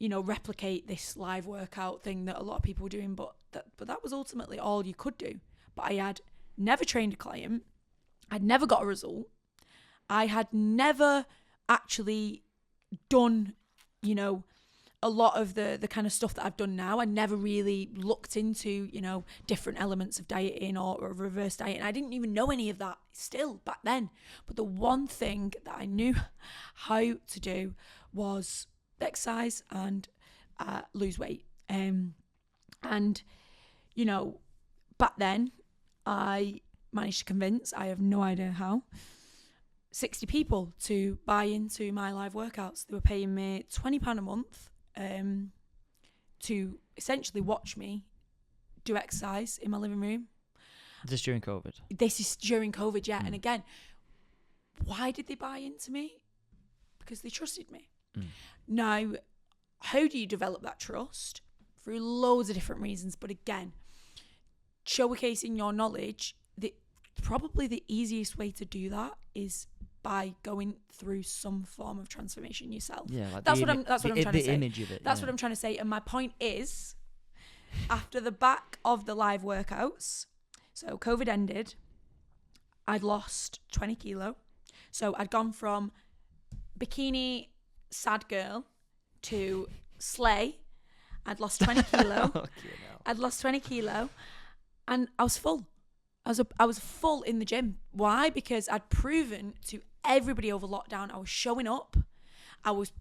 replicate this live workout thing that a lot of people were doing, but that was ultimately all you could do. But I had never trained a client. I'd never got a result. I had never actually done, a lot of the kind of stuff that I've done now. I never really looked into, different elements of dieting or reverse dieting. I didn't even know any of that still back then. But the one thing that I knew how to do was exercise and lose weight. And, back then I managed to convince, I have no idea how, 60 people to buy into my live workouts. They were paying me £20 a month to essentially watch me do exercise in my living room. This during COVID? This is during COVID, yeah. And again, why did they buy into me? Because they trusted me. Now, how do you develop that trust? Through loads of different reasons. But again, showcasing your knowledge, probably the easiest way to do that is by going through some form of transformation yourself. Yeah, like that's what I'm trying to say. The image of it. That's what I'm trying to say. And my point is, after the back of the live workouts, so COVID ended, I'd lost 20 kilo. So I'd gone from bikini sad girl to slay. I'd lost 20 kilo. I'd lost 20 kilo, and I was full. I was full in the gym. Why? Because I'd proven to everybody over lockdown I was showing up. I was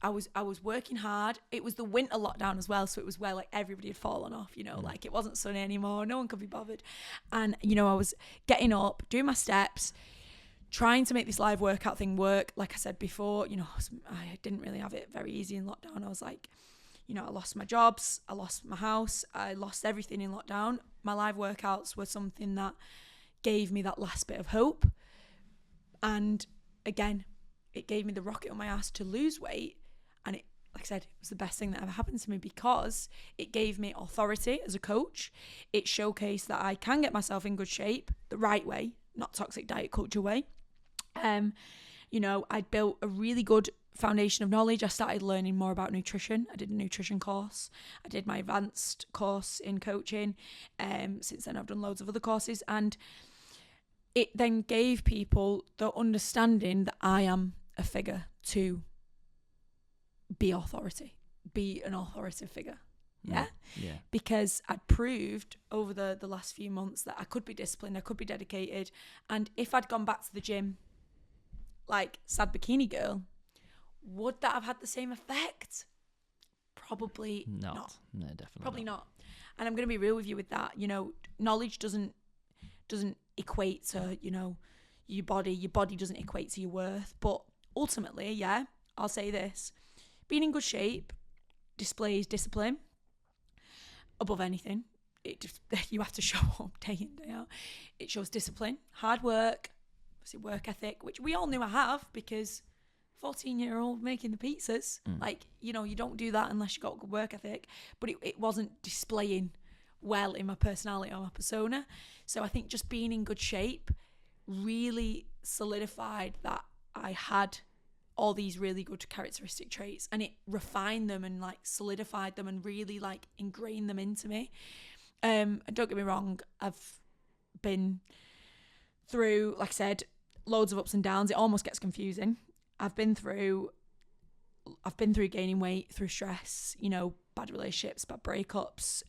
working hard. It was the winter lockdown as well, so it was where like everybody had fallen off, like it wasn't sunny anymore. No one could be bothered. And I was getting up, doing my steps, trying to make this live workout thing work. Like I said before, I didn't really have it very easy in lockdown. I was like, I lost my jobs, I lost my house, I lost everything in lockdown. My live workouts were something that gave me that last bit of hope. And again, it gave me the rocket on my ass to lose weight. And it, like I said, it was the best thing that ever happened to me, because it gave me authority as a coach. It showcased that I can get myself in good shape the right way, not toxic diet culture way. I built a really good foundation of knowledge. I started learning more about nutrition. I did a nutrition course. I did my advanced course in coaching. Since then, I've done loads of other courses, and it then gave people the understanding that I am a figure to be authority, be an authoritative figure. Yeah? Yeah. Because I'd proved over the last few months that I could be disciplined, I could be dedicated. And if I'd gone back to the gym like sad bikini girl, would that have had the same effect? Probably not. No, definitely Probably not. And I'm going to be real with you with that. Knowledge doesn't equate to, your body. Your body doesn't equate to your worth. But ultimately, yeah, I'll say this. Being in good shape displays discipline above anything. You have to show up day in, day out. It shows discipline, hard work, obviously work ethic, which we all knew I have, because 14-year-old making the pizzas, you don't do that unless you got good work ethic. But it wasn't displaying well in my personality or my persona. So I think just being in good shape really solidified that I had all these really good characteristic traits, and it refined them and like solidified them and really like ingrained them into me. And don't get me wrong, I've been through, like I said, loads of ups and downs. It almost gets confusing. I've been through gaining weight, through stress, you know, bad relationships, bad breakups,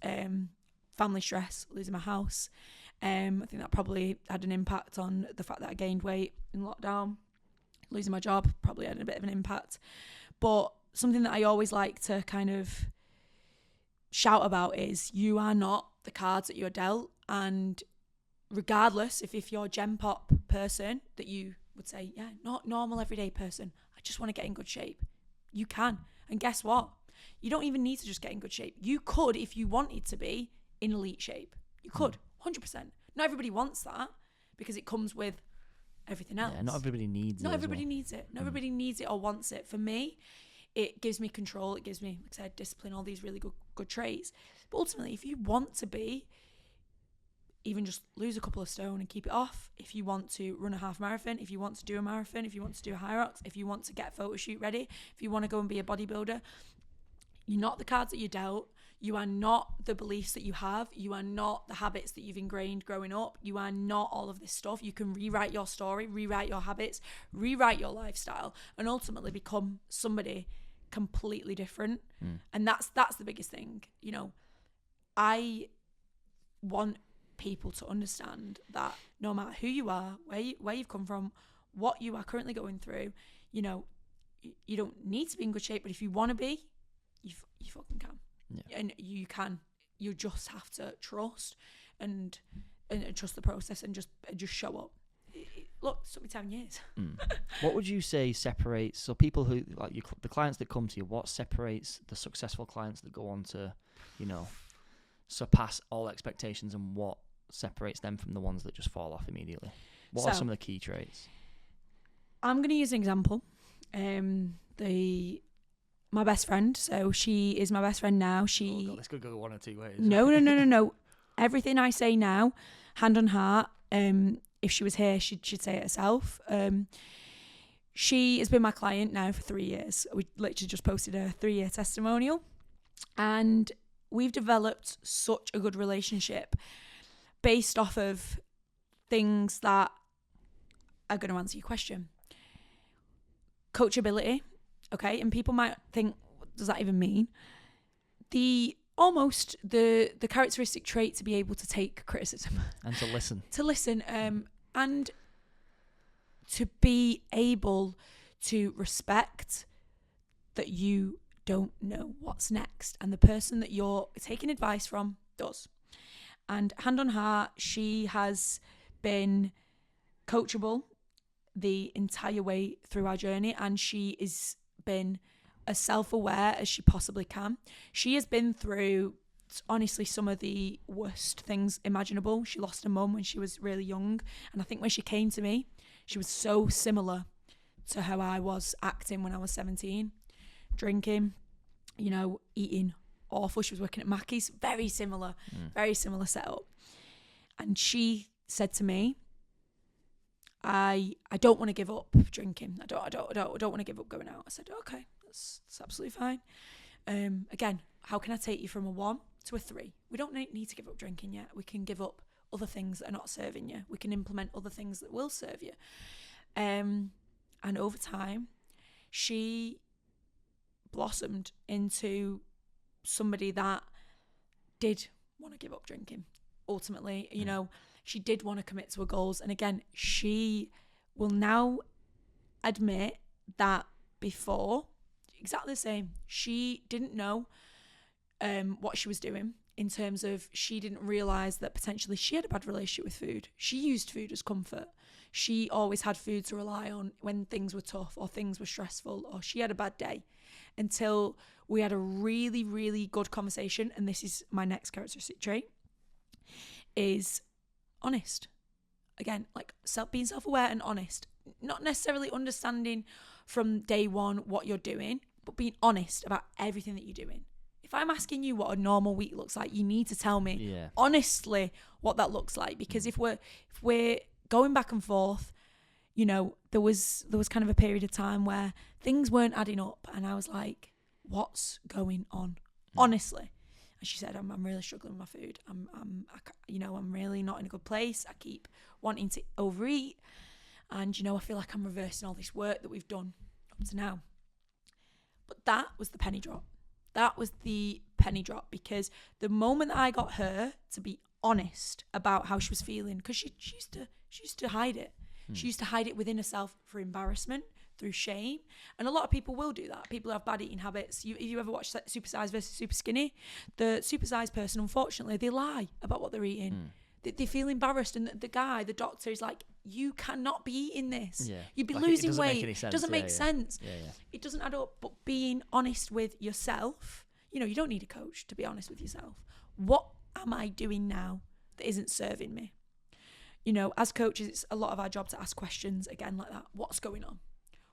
family stress, losing my house. I think that probably had an impact on the fact that I gained weight in lockdown. Losing my job probably had a bit of an impact. But something that I always like to kind of shout about is you are not the cards that you're dealt. And regardless if you're a Gen Pop person that you would say, yeah, not normal everyday person, I just want to get in good shape. You can. And guess what? You don't even need to just get in good shape. You could, if you wanted to be, in elite shape. You could, 100%. Not everybody wants that because it comes with everything else. Yeah, not everybody needs it. Not everybody needs it. Not everybody needs it or wants it. For me, it gives me control. It gives me, like I said, discipline, all these really good traits. But ultimately, if you want to be, even just lose a couple of stone and keep it off, if you want to run a half marathon, if you want to do a marathon, if you want to do a high rocks, if you want to get a photo shoot ready, if you want to go and be a bodybuilder, you're not the cards that you're dealt. You are not the beliefs that you have. You are not the habits that you've ingrained growing up. You are not all of this stuff. You can rewrite your story, rewrite your habits, rewrite your lifestyle, and ultimately become somebody completely different. And that's the biggest thing. You know, I want people to understand that no matter who you are, where you've come from, what you are currently going through, you know, you don't need to be in good shape, but if you want to be, you fucking can. Yeah. And you can. You just have to trust and trust the process and just show up. Look, it took me 10 years. What would you say separates, so people who, like the clients that come to you, what separates the successful clients that go on to, you know, surpass all expectations, and what separates them from the ones that just fall off immediately? What are some of the key traits? I'm going to use an example. My best friend, so she is my best friend now. Oh God, this could go one or two ways. No. Everything I say now, hand on heart, if she was here, she'd say it herself. She has been my client now for 3 years. We literally just posted a 3-year testimonial, and we've developed such a good relationship based off of things that are going to answer your question. Coachability. Okay, and people might think, what does that even mean? The characteristic trait to be able to take criticism and to listen, and to be able to respect that you don't know what's next, and the person that you're taking advice from does. And hand on heart, she has been coachable the entire way through our journey, and she is been as self-aware as she possibly can. She has been through, honestly, some of the worst things imaginable. She lost her mum when she was really young, and I think when she came to me, she was so similar to how I was acting when I was 17. Drinking, you know, eating awful. She was working at Mackey's, very similar setup. And she said to me, I don't want to give up drinking. I don't want to give up going out. I said, okay, that's absolutely fine. Again, how can I take you from a 1 to a 3? We don't need to give up drinking yet. We can give up other things that are not serving you. We can implement other things that will serve you. And over time, she blossomed into somebody that did want to give up drinking. Ultimately, you know, she did want to commit to her goals. And again, she will now admit that before, exactly the same, she didn't know what she was doing, in terms of she didn't realise that potentially she had a bad relationship with food. She used food as comfort. She always had food to rely on when things were tough or things were stressful or she had a bad day, until we had a really, really good conversation. And this is my next characteristic trait, is honest. Again, like being self-aware and honest. Not necessarily understanding from day one what you're doing, but being honest about everything that you're doing. if I'm asking you what a normal week looks like, you need to tell me Yeah. honestly what that looks like. Because if we're going back and forth, you know, there was kind of a period of time where things weren't adding up, and I was like, what's going on? Honestly. And she said, I'm really struggling with my food. I'm really not in a good place. I keep wanting to overeat. And, you know, I feel like I'm reversing all this work that we've done up to now. But that was the penny drop. That was the penny drop, because the moment that I got her to be honest about how she was feeling, because she used to hide it. She used to hide it within herself for embarrassment, through shame. And a lot of people will do that. People who have bad eating habits. If you ever watch Supersize versus Super Skinny, the supersized person, unfortunately, they lie about what they're eating. They feel embarrassed, and the guy, the doctor, is like, you cannot be eating this. Yeah. You'd be Like, losing it doesn't weight. make any sense. Doesn't make sense. Yeah. It doesn't add up. But being honest with yourself, you know, you don't need a coach to be honest with yourself. What am I doing now that isn't serving me? You know, as coaches, it's a lot of our job to ask questions again like that. What's going on?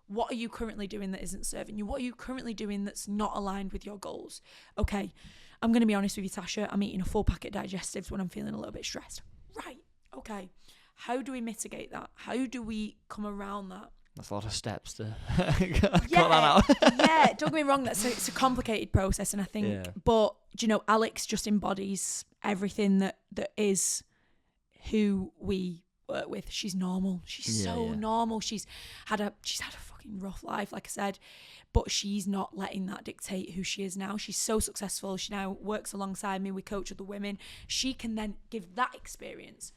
What are you currently doing that isn't serving you? What are you currently doing that's not aligned with your goals? Okay, I'm going to be honest with you, Tasha. I'm eating a full packet of digestives when I'm feeling a little bit stressed. Right, okay. How do we mitigate that? How do we come around that? That's a lot of steps to cut that out. Yeah, don't get me wrong. It's a complicated process, and I think, but you know, Alex just embodies everything that is who we work with. She's normal. She's so normal. She's had a fucking rough life, like I said, but she's not letting that dictate who she is now. She's so successful. She now works alongside me. We coach other women. She can then give that experience.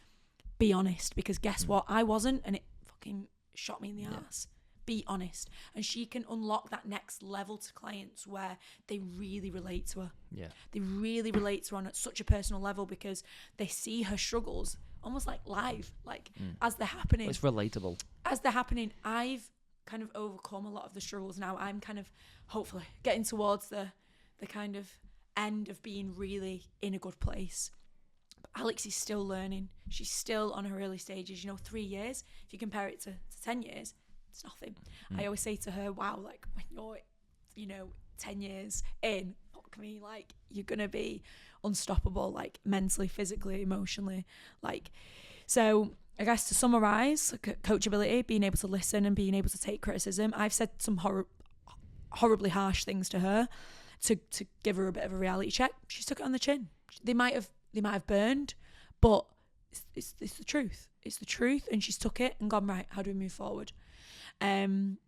Be honest, because guess what? I wasn't, and it fucking shot me in the ass. Be honest. And she can unlock that next level to clients where they really relate to her. Yeah. They really relate to her on such a personal level, because they see her struggles almost like live, like as they're happening. It's relatable. As they're happening, I've kind of overcome a lot of the struggles now. I'm kind of hopefully getting towards the kind of end of being really in a good place. But Alex is still learning. She's still on her early stages. You know, 3 years, if you compare it to 10 years, it's nothing. I always say to her, wow, like when you're, you know, 10 years in, fuck me, like you're going to be unstoppable, like mentally, physically, emotionally. Like, so I guess to summarize, coachability, being able to listen and being able to take criticism. I've said some horribly harsh things to her to give her a bit of a reality check. She's took it on the chin. They might have burned, but it's the truth. It's the truth, and she's took it and gone, right, how do we move forward? And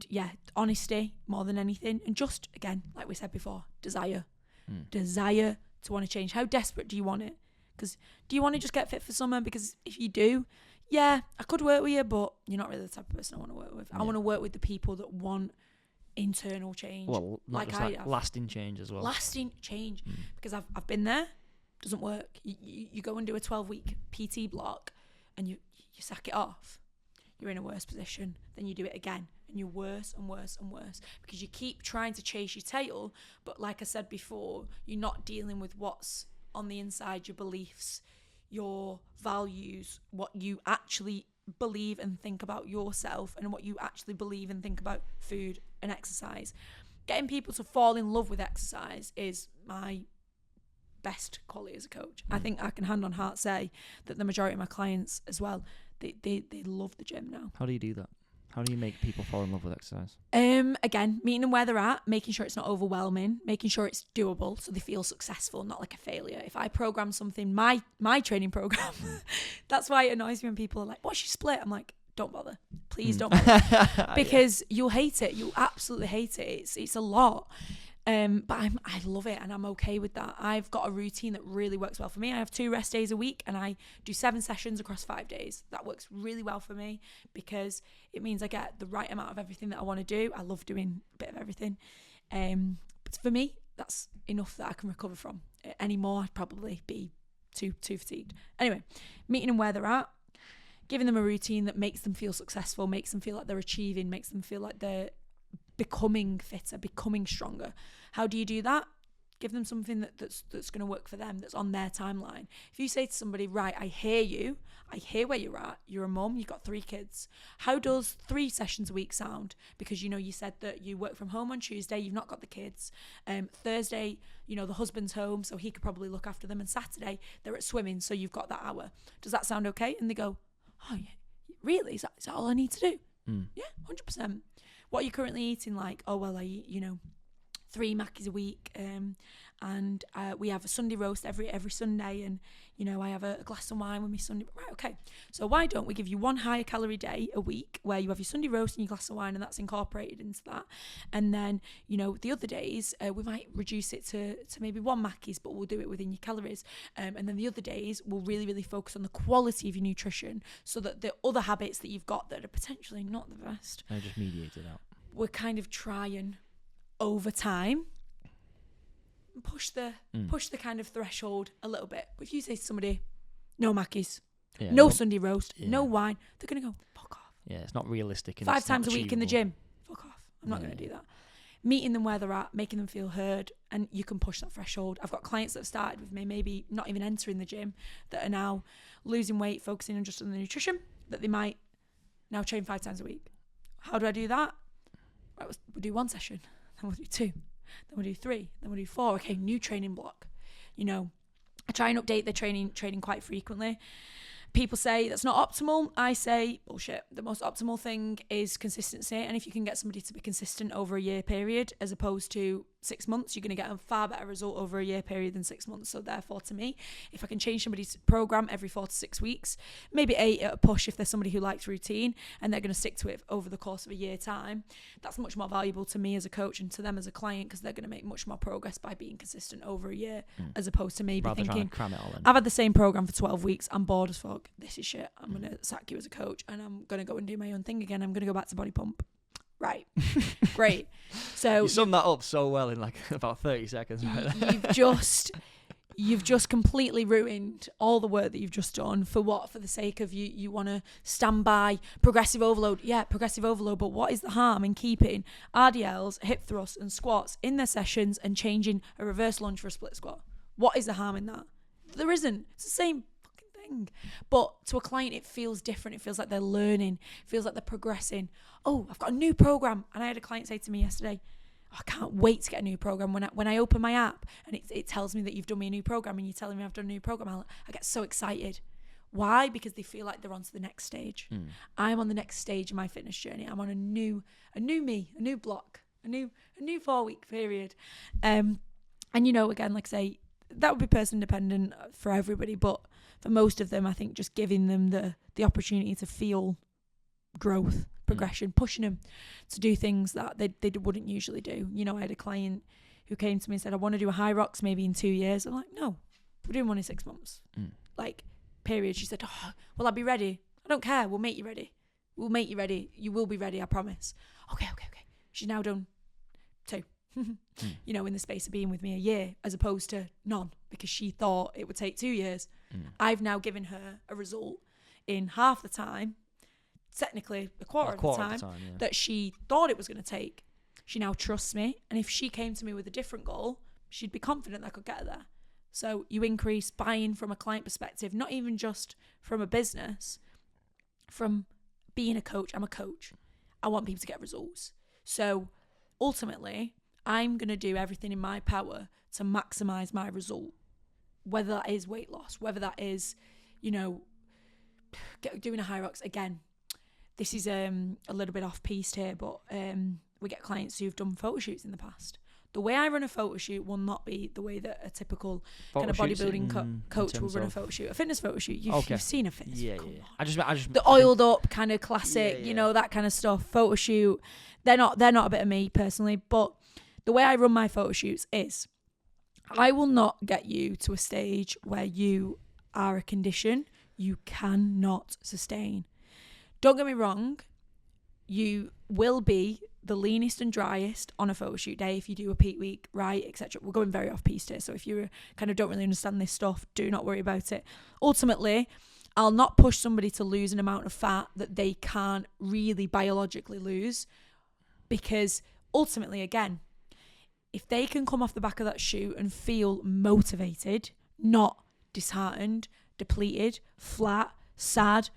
yeah, honesty more than anything, and just again, like we said before, desire to want to change. How desperate do you want it? Because do you want to just get fit for summer? Because if you do, yeah, I could work with you, but you're not really the type of person I want to work with. I want to work with the people that want internal change. Well, not just like lasting change as well. Lasting change, because I've been there. Doesn't work. You go and do a 12-week PT block, and you sack it off. You're in a worse position. Then you do it again, and you're worse and worse and worse, because you keep trying to chase your tail. But like I said before, you're not dealing with what's on the inside, your beliefs, your values, what you actually believe and think about yourself, and what you actually believe and think about food and exercise. Getting people to fall in love with exercise is my best quality as a coach. I think I can hand on heart say that the majority of my clients as well, they love the gym now. How do you do that? How do you make people fall in love with exercise? Again, meeting them where they're at, making sure it's not overwhelming, making sure it's doable so they feel successful, not like a failure. If I program something, my training program, that's why it annoys me when people are like, what's your split? I'm like, don't bother. Please don't bother. Because you'll hate it. You'll absolutely hate it. It's a lot. But I love it, and I'm okay with that. I've got a routine that really works well for me. I have 2 rest days a week, and I do 7 sessions across 5 days. That works really well for me, because it means I get the right amount of everything that I want to do. I love doing a bit of everything. But for me, that's enough that I can recover from. Any more, I'd probably be too fatigued. Anyway, meeting them where they're at, giving them a routine that makes them feel successful, makes them feel like they're achieving, makes them feel like they're becoming fitter, becoming stronger. How do you do that? Give them something that's going to work for them, that's on their timeline. If you say to somebody, right, I hear you, I hear where you're at. You're a mum, you've got 3 kids. How does 3 sessions a week sound? Because, you know, you said that you work from home on Tuesday, you've not got the kids. Thursday, you know, the husband's home, so he could probably look after them. And Saturday, they're at swimming, so you've got that hour. Does that sound okay? And they go, oh, yeah, really? Is that all I need to do? Yeah, 100%. What are you currently eating? Like, oh, well, I eat, you know, 3 Mackies a week, and we have a Sunday roast every Sunday, and, you know, I have a glass of wine with me Sunday. Right, okay. So why don't we give you 1 higher calorie day a week where you have your Sunday roast and your glass of wine, and that's incorporated into that. And then, you know, the other days, we might reduce it to maybe 1 Mackies, but we'll do it within your calories. And then the other days, we'll really, really focus on the quality of your nutrition, so that the other habits that you've got that are potentially not the best, I just mediate it out. we're kind of trying over time push the kind of threshold a little bit. But if you say to somebody, no Mackies, no Sunday roast, no wine, they're going to go, fuck off. Yeah, it's not realistic. 5 times a week in the gym, fuck off. I'm not going to do that. Meeting them where they're at, making them feel heard, and you can push that threshold. I've got clients that have started with me, maybe not even entering the gym, that are now losing weight, focusing on just on the nutrition, that they might now train 5 times a week. How do I do that? Right, we'll do 1 session, then we'll do 2. Then we'll do 3, then we'll do 4. Okay, new training block. You know, I try and update the training quite frequently. People say that's not optimal. I say bullshit. The most optimal thing is consistency. And if you can get somebody to be consistent over a year period, as opposed to 6 months, you're going to get a far better result over a year period than 6 months. So therefore, to me, if I can change somebody's program every 4 to 6 weeks, maybe 8 at a push if there's somebody who likes routine and they're going to stick to it over the course of a year time, that's much more valuable to me as a coach and to them as a client, because they're going to make much more progress by being consistent over a year, as opposed to maybe rather thinking, cram it all in. I've had the same program for 12 weeks, I'm bored as fuck, this is shit, I'm going to sack you as a coach and I'm going to go and do my own thing again, I'm going to go back to body pump. Right. Great. So you summed that up so well in like about 30 seconds. Right? You've just completely ruined all the work that you've just done. For what? For the sake of you want to stand by progressive overload. Yeah, progressive overload. But what is the harm in keeping RDLs, hip thrusts and squats in their sessions and changing a reverse lunge for a split squat? What is the harm in that? There isn't. It's the same fucking thing. But to a client, it feels different. It feels like they're learning. It feels like they're progressing. Oh, I've got a new program. And I had a client say to me yesterday, I can't wait to get a new program. When I open my app and it tells me that you've done me a new program and you're telling me I've done a new program, I get so excited. Why? Because they feel like they're on to the next stage. I'm on the next stage of my fitness journey. I'm on a new me, a new block, a new 4-week period. And you know, again, like I say, that would be person dependent for everybody, but for most of them, I think just giving them the opportunity to feel growth, progression, pushing them to do things that they wouldn't usually do. You know, I had a client who came to me and said, I want to do a high rocks maybe in 2 years. I'm like, no, we're doing one in 6 months. Like, period. She said, oh, well, I'll be ready. I don't care. We'll make you ready. We'll make you ready. You will be ready, I promise. Okay. She's now done 2. You know, in the space of being with me a year, as opposed to none, because she thought it would take 2 years. I've now given her a result in half the time, technically a quarter of the time that she thought it was going to take. She now trusts me, and if she came to me with a different goal, she'd be confident that I could get her there. So you increase buy-in from a client perspective, not even just from a business, from being a coach. I'm a coach. I want people to get results. So ultimately, I'm going to do everything in my power to maximize my result, whether that is weight loss, whether that is, you know, doing a high rocks. Again, this is a little bit off piste here, but we get clients who've done photo shoots in the past. The way I run a photo shoot will not be the way that a typical kind of bodybuilding coach will run a photo shoot. A fitness photo shoot, you've seen a fitness photo. Yeah. I just the oiled up kind of classic, you know, that kind of stuff. Photo shoot, they're not a bit of me personally, but the way I run my photo shoots is I will not get you to a stage where you are a condition you cannot sustain. Don't get me wrong, you will be the leanest and driest on a photo shoot day if you do a peak week, right, etc. We're going very off piste here, so if you kind of don't really understand this stuff, do not worry about it. Ultimately, I'll not push somebody to lose an amount of fat that they can't really biologically lose, because ultimately, again, if they can come off the back of that shoot and feel motivated, not disheartened, depleted, flat, sad,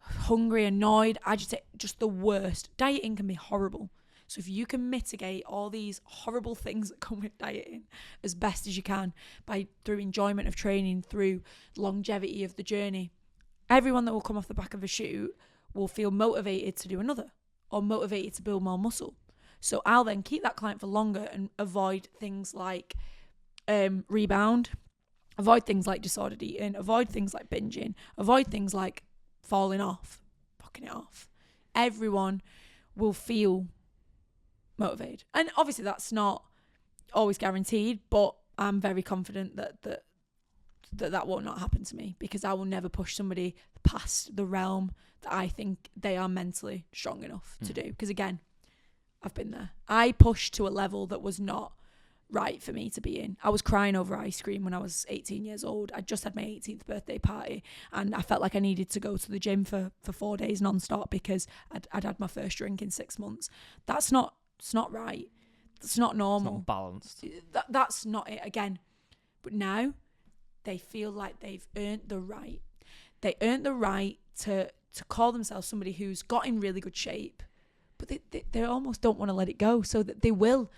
hungry, annoyed, agitated, just the worst. Dieting can be horrible. So if you can mitigate all these horrible things that come with dieting as best as you can through enjoyment of training, through longevity of the journey, everyone that will come off the back of a shoot will feel motivated to do another or motivated to build more muscle. So I'll then keep that client for longer and avoid things like rebound, avoid things like disordered eating, avoid things like binging, avoid things like falling off, fucking it off. Everyone will feel motivated. And obviously that's not always guaranteed, but I'm very confident that will not happen to me, because I will never push somebody past the realm that I think they are mentally strong enough to do. Because again, I've been there. I pushed to a level that was not right for me to be in. I was crying over ice cream when I was 18 years old. I just had my 18th birthday party and I felt like I needed to go to the gym for 4 days non-stop because I'd had my first drink in 6 months. It's not right. It's not normal. It's not balanced. That's not it again. But now they feel like they've earned the right. They earned the right to call themselves somebody who's got in really good shape, but they almost don't want to let it go, so that they will,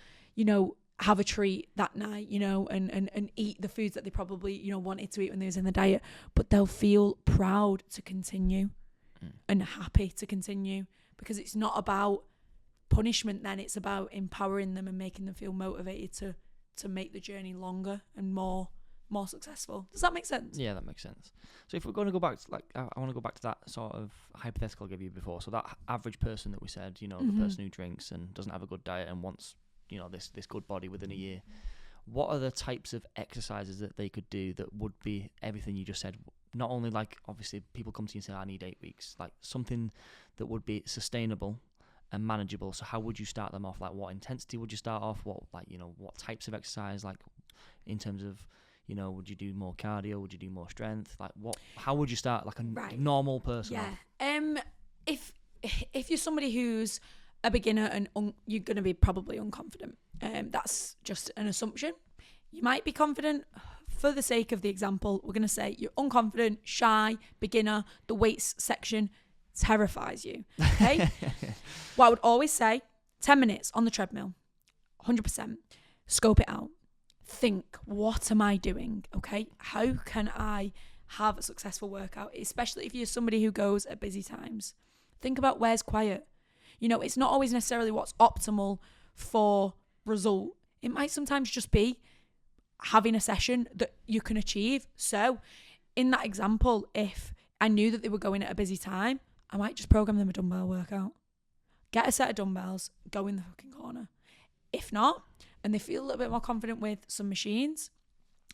have a treat that night, and eat the foods that they probably, wanted to eat when they was in the diet, but they'll feel proud to continue and happy to continue, because it's not about punishment then, it's about empowering them and making them feel motivated to make the journey longer and more successful. Does that make sense? Yeah, that makes sense. So if we're going to go back to, I want to go back to that sort of hypothetical I gave you before. So that average person that we said, the person who drinks and doesn't have a good diet and wants, this good body within a year. What are the types of exercises that they could do that would be everything you just said? Not only obviously people come to you and say, I need 8 weeks, something that would be sustainable and manageable. So how would you start them off? What intensity would you start off? What what types of exercise? In terms of, would you do more cardio? Would you do more strength? How would you start a normal person? Yeah. If you're somebody who's a beginner and you're going to be probably unconfident, that's just an assumption. You might be confident. For the sake of the example, we're going to say you're unconfident, shy, beginner. The weights section terrifies you. Okay. What I would always say: 10 minutes on the treadmill, 100%. Scope it out. Think, what am I doing? Okay, how can I have a successful workout? Especially if you're somebody who goes at busy times. Think about where's quiet. It's not always necessarily what's optimal for result. It might sometimes just be having a session that you can achieve. So in that example, if I knew that they were going at a busy time, I might just program them a dumbbell workout. Get a set of dumbbells, go in the fucking corner. If not, and they feel a little bit more confident with some machines,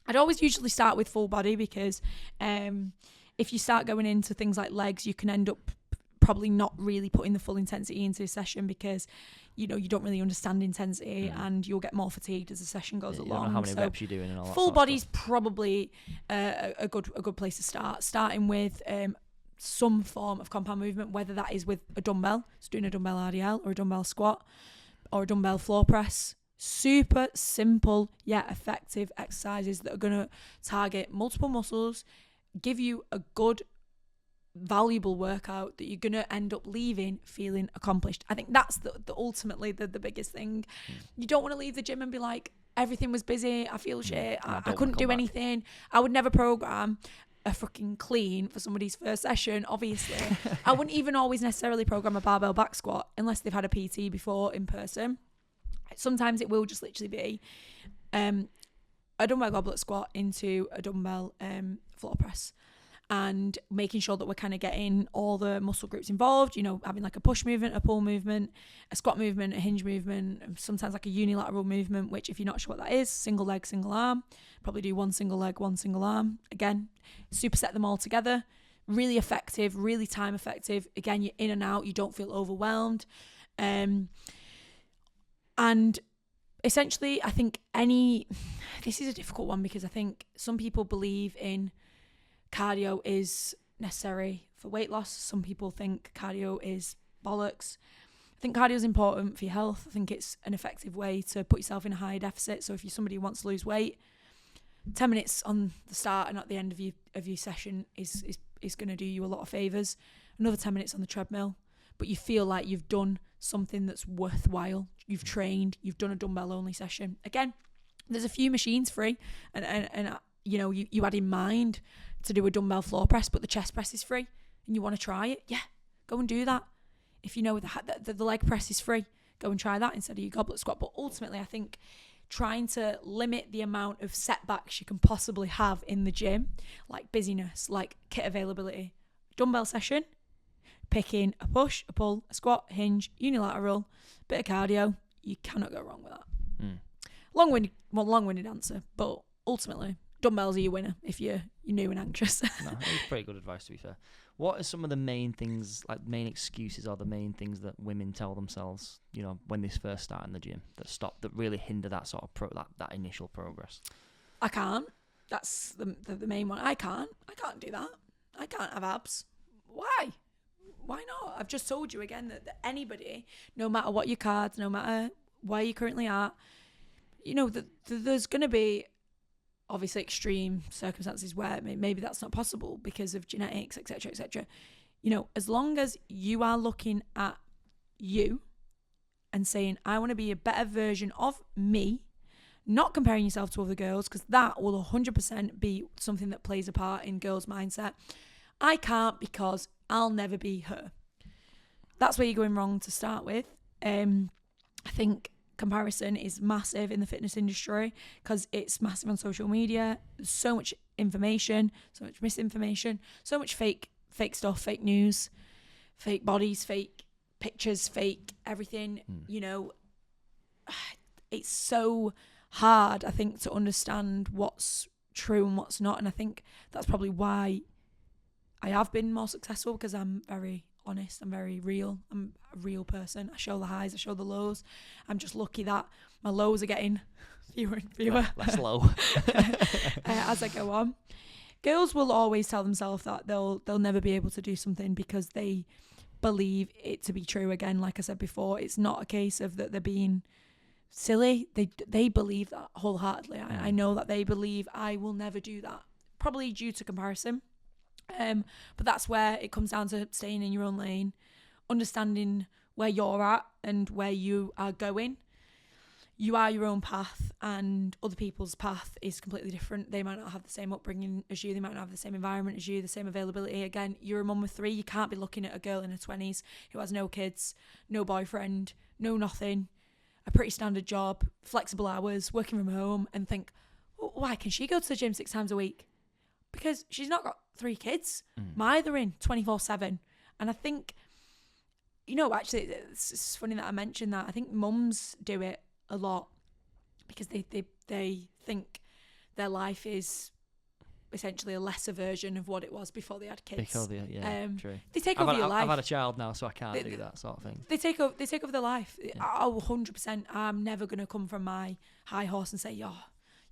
I'd always usually start with full body, because if you start going into things like legs, you can end up probably not really putting the full intensity into a session, because you don't really understand intensity and you'll get more fatigued as the session goes along. You don't know how many reps you're doing and all that. Full body's probably a good place to start. Starting with some form of compound movement, whether that is with a dumbbell, so doing a dumbbell RDL or a dumbbell squat or a dumbbell floor press. Super simple yet effective exercises that are going to target multiple muscles, give you a good, valuable workout that you're going to end up leaving feeling accomplished. I think that's ultimately the biggest thing. You don't want to leave the gym and be like, everything was busy, I feel shit, I couldn't do anything. I would never program a fucking clean for somebody's first session, obviously. I wouldn't even always necessarily program a barbell back squat unless they've had a PT before in person. Sometimes it will just literally be a dumbbell goblet squat into a dumbbell floor press, and making sure that we're kind of getting all the muscle groups involved, having a push movement, a pull movement, a squat movement, a hinge movement, sometimes a unilateral movement, which if you're not sure what that is, single leg, single arm, probably do one single leg, one single arm. Again, superset them all together. Really effective, really time effective. Again, you're in and out, you don't feel overwhelmed. And essentially, I think this is a difficult one, because I think some people believe in cardio is necessary for weight loss. Some people think cardio is bollocks. I think cardio is important for your health. I think it's an effective way to put yourself in a high deficit. So if you're somebody who wants to lose weight, 10 minutes on the start and at the end of your session is going to do you a lot of favours. Another 10 minutes on the treadmill, but you feel like you've done something that's worthwhile. You've trained, you've done a dumbbell only session. Again, there's a few machines free, and you know, you had in mind to do a dumbbell floor press, but the chest press is free and you want to try it, yeah, go and do that. If you know the leg press is free, go and try that instead of your goblet squat. But ultimately, I think trying to limit the amount of setbacks you can possibly have in the gym, like busyness, like kit availability, dumbbell session, picking a push, a pull, a squat, hinge, unilateral, bit of cardio, you cannot go wrong with that. Long-winded answer, but ultimately, dumbbells are your winner if you're new and anxious. No, it's pretty good advice, to be fair. What are some of the main things, like main excuses or the main things that women tell themselves, you know, when they first start in the gym that really hinder that sort of that initial progress? I can't. That's the main one. I can't do that. I can't have abs. Why? Why not? I've just told you again that anybody, no matter what your cards, no matter where you currently are, you know, there's going to be obviously extreme circumstances where maybe that's not possible because of genetics, etc., etc. You know, as long as you are looking at you and saying, I want to be a better version of me, not comparing yourself to other girls, because that will 100% be something that plays a part in girls' mindset. I can't because I'll never be her. That's where you're going wrong to start with. I think comparison is massive in the fitness industry because it's massive on social media. There's so much information, so much misinformation, so much fake stuff, fake news, fake bodies, fake pictures, fake everything. You know, it's so hard, I think, to understand what's true and what's not. And I think that's probably why I have been more successful, because I'm very honest, I'm very real, I'm a real person. I show the highs, I show the lows. I'm just lucky that my lows are getting fewer and fewer. Less low. As I go on. Girls will always tell themselves that they'll never be able to do something because they believe it to be true. Again, like I said before, it's not a case of that they're being silly. They believe that wholeheartedly. I know that they believe I will never do that, probably due to comparison. But that's where it comes down to staying in your own lane, understanding where you're at and where you are going. You are your own path, and other people's path is completely different. They might not have the same upbringing as you. They might not have the same environment as you, the same availability. Again, you're a mum of 3. You can't be looking at a girl in her 20s who has no kids, no boyfriend, no nothing, a pretty standard job, flexible hours, working from home, and think, well, why can she go to the gym 6 times a week? Because she's not got 3 kids. My they're in 24/7. And I think, you know, actually, it's funny that I mentioned that. I think mums do it a lot because they think their life is essentially a lesser version of what it was before they had kids. True. They take over your life. I've had a child now, so I can't do that sort of thing. They take over their life. Yeah. Oh, 100%. I'm never going to come from my high horse and say,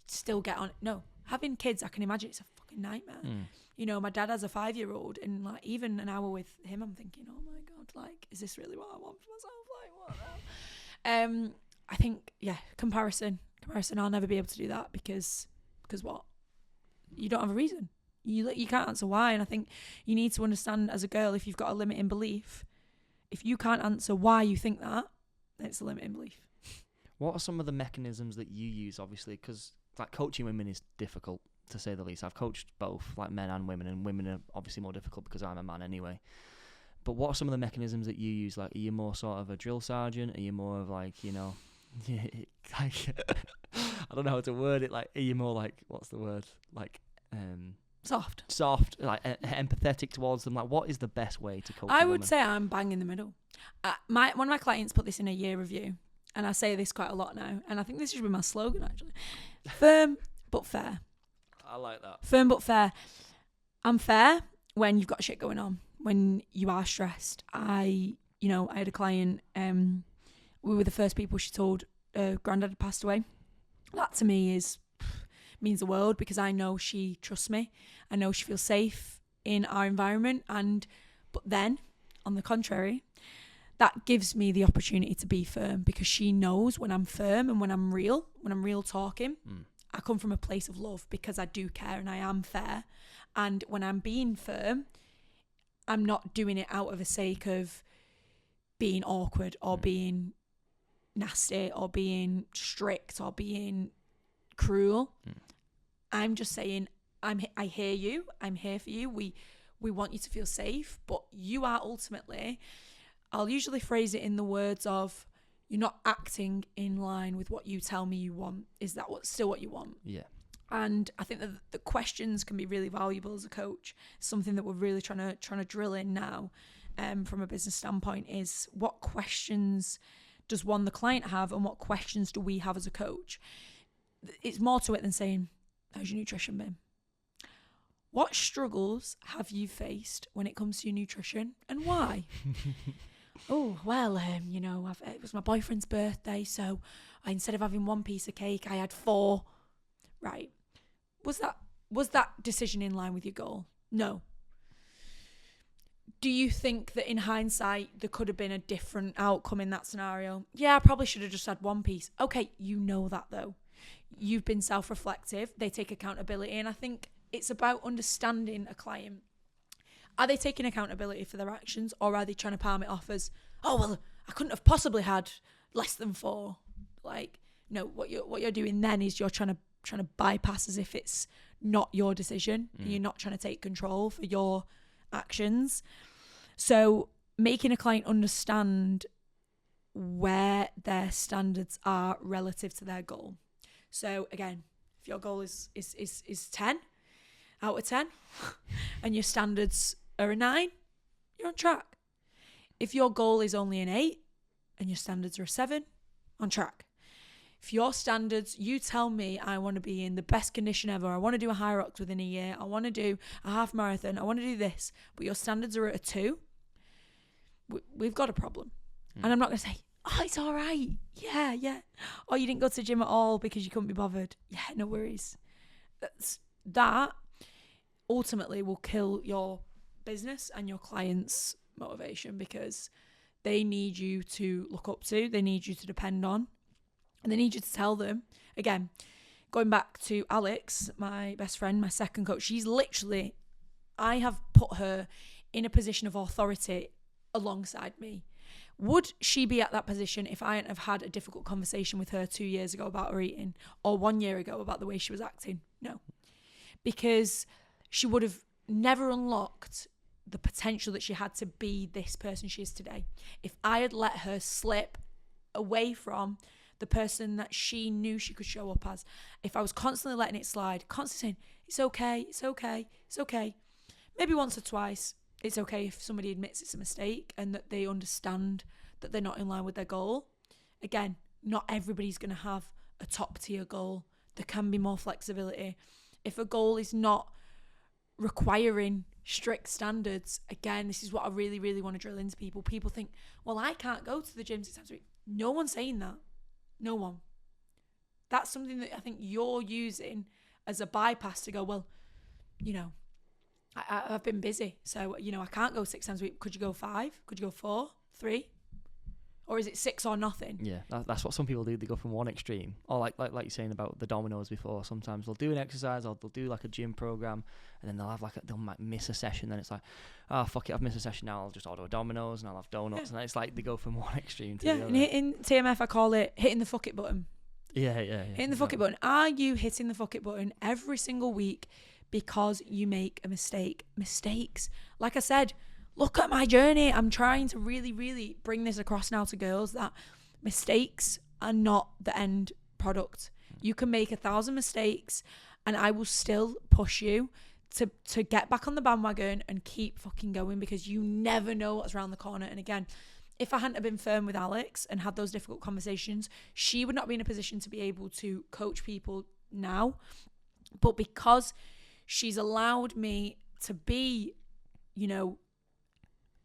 still get on it. No, having kids, I can imagine it's a fucking nightmare. You know, my dad has a 5-year-old, and like even an hour with him, I'm thinking, oh my God, like, is this really what I want for myself? Like, what now? I think, comparison, I'll never be able to do that because what? You don't have a reason. You can't answer why. And I think you need to understand as a girl, if you've got a limiting belief, if you can't answer why you think that, then it's a limiting belief. What are some of the mechanisms that you use, obviously, because like coaching women is difficult, to say the least. I've coached both, like men and women are obviously more difficult because I'm a man anyway. But what are some of the mechanisms that you use? Like, are you more sort of a drill sergeant? Are you more of like, you know, like I don't know how to word it. Like, are you more like, what's the word? Like, soft, like empathetic towards them? Like, what is the best way to coach? I would say I'm bang in the middle. One of my clients put this in a year review, and I say this quite a lot now, and I think this should be my slogan actually. Firm but fair. I like that. Firm but fair. I'm fair when you've got shit going on, when you are stressed. I had a client, we were the first people she told granddad had passed away. That to me means the world, because I know she trusts me. I know she feels safe in our environment. But then, on the contrary, that gives me the opportunity to be firm, because she knows when I'm firm and when I'm real talking, I come from a place of love because I do care and I am fair. And when I'm being firm, I'm not doing it out of a sake of being awkward or being nasty or being strict or being cruel. I'm just saying, I hear you. I'm here for you. We want you to feel safe, but you are ultimately, I'll usually phrase it in the words of, you're not acting in line with what you tell me you want. Is that still what you want? Yeah. And I think that the questions can be really valuable as a coach. Something that we're really trying to drill in now, from a business standpoint, is what questions does the client have, and what questions do we have as a coach? It's more to it than saying, how's your nutrition been? What struggles have you faced when it comes to your nutrition, and why? Oh, well, it was my boyfriend's birthday, so instead of having one piece of cake, I had 4. Right. Was that decision in line with your goal? No. Do you think that in hindsight there could have been a different outcome in that scenario? Yeah, I probably should have just had one piece. Okay, you know that though. You've been self-reflective. They take accountability, and I think it's about understanding a client. Are they taking accountability for their actions, or are they trying to palm it off as, oh, well, I couldn't have possibly had less than 4? Like, no, what you're doing then is you're trying to bypass as if it's not your decision. And you're not trying to take control for your actions. So making a client understand where their standards are relative to their goal. So again, if your goal is 10 out of 10 and your standards are a 9, you're on track. If your goal is only an 8 and your standards are a 7, on track. If your standards, you tell me I want to be in the best condition ever, I want to do a high rocks within a year, I want to do a half marathon, I want to do this, but your standards are at a 2, we've got a problem. And I'm not going to say, oh, it's all right. Yeah. Or you didn't go to the gym at all because you couldn't be bothered. Yeah, no worries. That ultimately will kill your business and your clients' motivation, because they need you to look up to, they need you to depend on, and they need you to tell them. Again, going back to Alex, my best friend, my second coach, she's literally, I have put her in a position of authority alongside me. Would she be at that position if I hadn't have had a difficult conversation with her 2 years ago about her eating, or 1 year ago about the way she was acting? No. Because she would have never unlocked the potential that she had to be this person she is today. If I had let her slip away from the person that she knew she could show up as, if I was constantly letting it slide, constantly saying, it's okay, maybe once or twice, it's okay if somebody admits it's a mistake and that they understand that they're not in line with their goal. Again, not everybody's going to have a top tier goal. There can be more flexibility. If a goal is not requiring strict standards, again, this is what I really, really want to drill into people. People think, well, I can't go to the gym 6 times a week. No one's saying that. No one. That's something that I think you're using as a bypass to go, well, I've been busy, so, I can't go 6 times a week. Could you go 5? Could you go 4? 3? Or is it 6 or nothing? Yeah, that's what some people do. They go from one extreme. Or like you're saying about the dominoes before. Sometimes they'll do an exercise, or they'll do like a gym program, and then they'll have they'll miss a session. Then it's like, oh, fuck it, I've missed a session now. I'll just order Dominoes and I'll have donuts. Yeah. And it's like they go from one extreme to the other. And in TMF I call it hitting the fuck it button. Yeah. Hitting the fuck it button. Are you hitting the fuck it button every single week because you make a mistake? Mistakes. Like I said, look at my journey. I'm trying to really, really bring this across now to girls, that mistakes are not the end product. You can make 1,000 mistakes and I will still push you to get back on the bandwagon and keep fucking going, because you never know what's around the corner. And again, if I hadn't have been firm with Alex and had those difficult conversations, she would not be in a position to be able to coach people now. But because she's allowed me to be,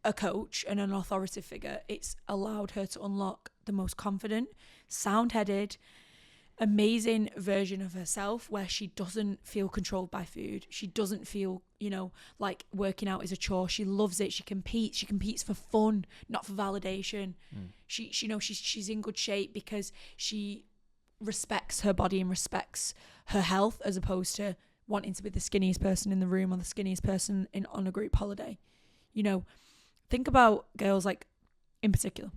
a coach and an authoritative figure, it's allowed her to unlock the most confident, sound-headed, amazing version of herself, where she doesn't feel controlled by food. She doesn't feel, like working out is a chore. She loves it. She competes for fun, not for validation. She's in good shape because she respects her body and respects her health, as opposed to wanting to be the skinniest person in the room or the skinniest person on a group holiday. You know, think about girls, like, in particular,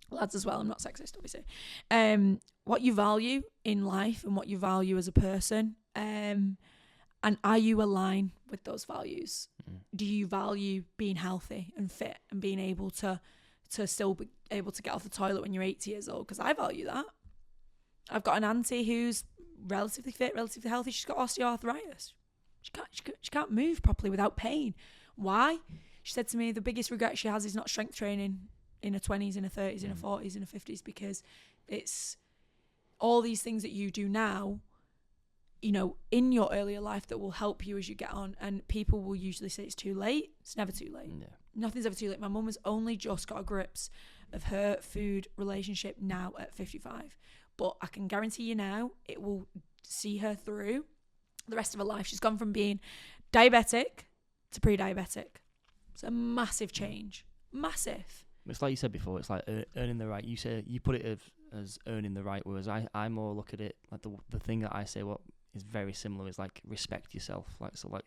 lads as well, I'm not sexist, obviously, what you value in life and what you value as a person, and are you aligned with those values? Do you value being healthy and fit and being able to still be able to get off the toilet when you're 80 years old? Because I value that. I've got an auntie who's relatively fit, relatively healthy. She's got osteoarthritis. She can't move properly without pain. Why? She said to me the biggest regret she has is not strength training in her 20s, in her 30s, in her 40s, in her 50s, because it's all these things that you do now, you know, in your earlier life that will help you as you get on. And people will usually say it's too late. It's never too late. Yeah. Nothing's ever too late. My mum has only just got a grips of her food relationship now at 55. But I can guarantee you now, it will see her through the rest of her life. She's gone from being diabetic to pre-diabetic. It's a massive change. Massive. It's like you said before, it's like earning the right. You put it as earning the right, whereas I more look at it like the thing that I say what is very similar is like respect yourself. Like, so like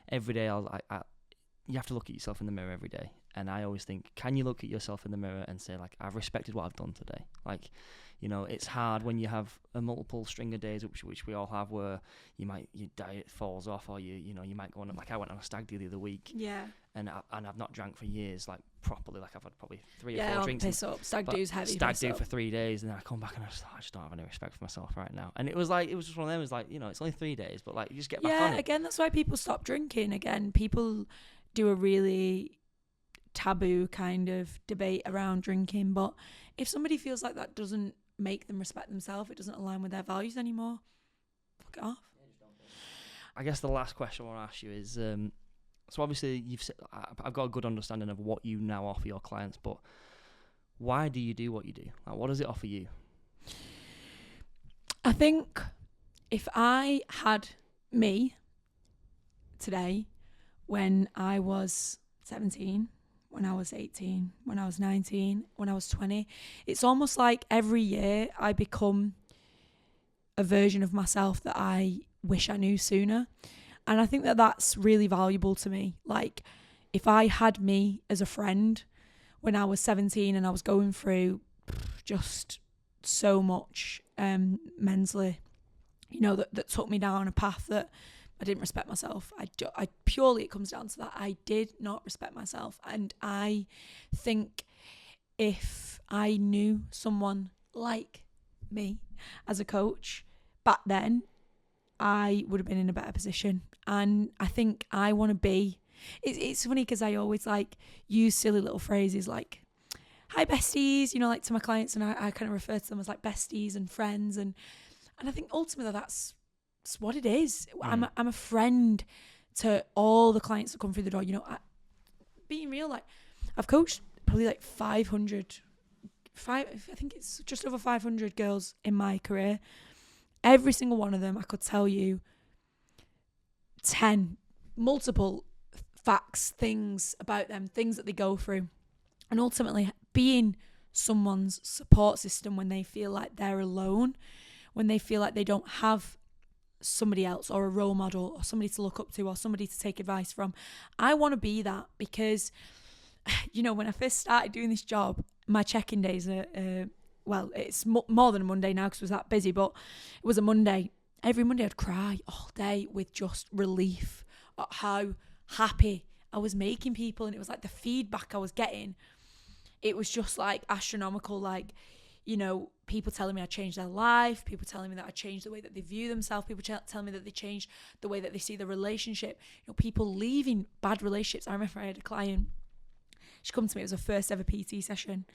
every day you have to look at yourself in the mirror every day. And I always think, can you look at yourself in the mirror and say, like, I've respected what I've done today? Like, you know, it's hard when you have a multiple string of days, which we all have, where your diet falls off, or you might go on, like I went on a stag do the other week. Yeah. And I've not drank for years, like properly. Like I've had probably 3 or 4 Yeah, drinks. piss up. Stag do's heavy. Stag do for 3 days, and then I come back and I just don't have any respect for myself right now. And it was just one of them. It was like, you know, it's only 3 days, but like you just get back on it. Yeah, again, that's why people stop drinking. Again, people do a really taboo kind of debate around drinking, but if somebody feels like that doesn't make them respect themselves, it doesn't align with their values anymore, fuck it off. I guess the last question I want to ask you is, so obviously I've got a good understanding of what you now offer your clients, but why do you do what you do? Like, what does it offer you? I think if I had me today when I was 17, when I was 18, when I was 19, when I was 20, it's almost like every year I become a version of myself that I wish I knew sooner. And I think that that's really valuable to me. Like, if I had me as a friend when I was 17 and I was going through just so much mentally, you know, that took me down a path that I didn't respect myself. I purely, it comes down to that. I did not respect myself. And I think if I knew someone like me as a coach back then, I would have been in a better position. And I think I want to be, it's funny because I always like use silly little phrases like, hi besties, you know, like to my clients, and I kind of refer to them as like besties and friends. And I think ultimately that's what it is. I'm a friend to all the clients that come through the door. You know, being real, like I've coached probably like 500, I think it's just over 500 girls in my career. Every single one of them, I could tell you 10 multiple facts, things about them, things that they go through. And ultimately being someone's support system when they feel like they're alone, when they feel like they don't have somebody else or a role model or somebody to look up to or somebody to take advice from. I want to be that because, you know, when I first started doing this job, my check-in days are, well, it's more than a Monday now because it was that busy, but it was a Monday. Every Monday I'd cry all day with just relief at how happy I was making people. And it was like the feedback I was getting, it was just like astronomical. Like, you know, people telling me I changed their life, people telling me that I changed the way that they view themselves, people telling me that they changed the way that they see the relationship, you know, people leaving bad relationships. I remember I had a client, she come to me, it was her first ever PT session,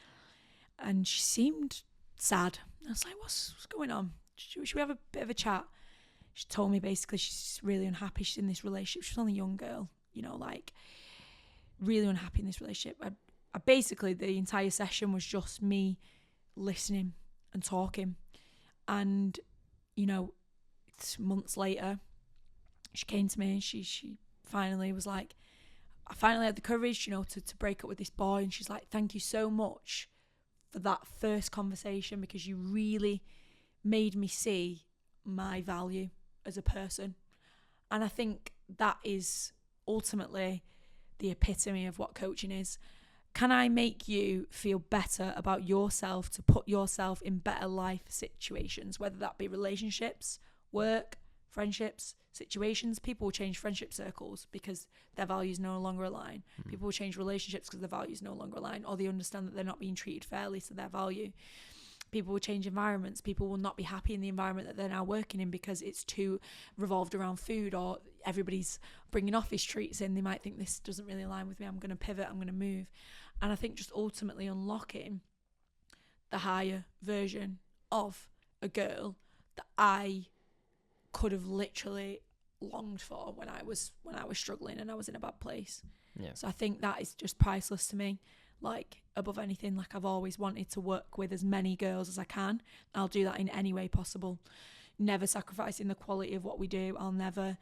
and she seemed sad. I was like, what's going on? Should we have a bit of a chat? She told me basically she's really unhappy. She's in this relationship. She's only a young girl, you know, like really unhappy in this relationship. I basically, the entire session was just me listening and talking. And, you know, months later, she came to me and she finally was like, I finally had the courage, you know, to break up with this boy. And she's like, thank you so much for that first conversation because you really made me see my value as a person. And I think that is ultimately the epitome of what coaching is. Can I make you feel better about yourself to put yourself in better life situations, whether that be relationships, work, friendships, situations? People will change friendship circles because their values no longer align. People will change relationships because their values no longer align, or they understand that they're not being treated fairly to their value. People will change environments. People will not be happy in the environment that they're now working in because it's too revolved around food, or everybody's bringing office treats in. They might think this doesn't really align with me. I'm going to pivot. I'm going to move. And I think just ultimately unlocking the higher version of a girl that I could have literally longed for when I was struggling and I was in a bad place. Yeah. So I think that is just priceless to me. Like, above anything, like, I've always wanted to work with as many girls as I can. I'll do that in any way possible, never sacrificing the quality of what we do. I'll never,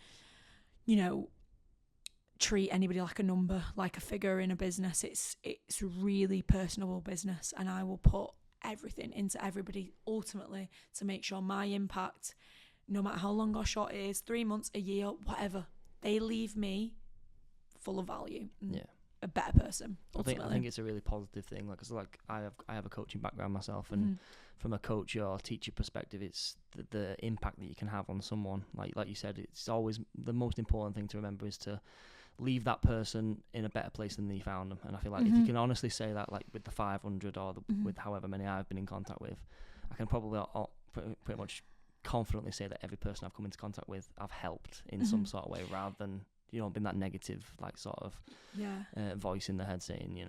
treat anybody like a number, like a figure in a business. It's really personable business, and I will put everything into everybody ultimately to make sure my impact, no matter how long or short it is, 3 months, a year, whatever, they leave me full of value. Yeah. A better person. I think it's a really positive thing. Like, 'cause like I have a coaching background myself, and from a coach or teacher perspective, it's the impact that you can have on someone. Like you said, it's always the most important thing to remember is to leave that person in a better place than you found them. And I feel like if you can honestly say that, like with the 500 or with however many I've been in contact with, I can probably pretty much confidently say that every person I've come into contact with, I've helped in some sort of way, rather than been that negative, like, sort of voice in the head saying,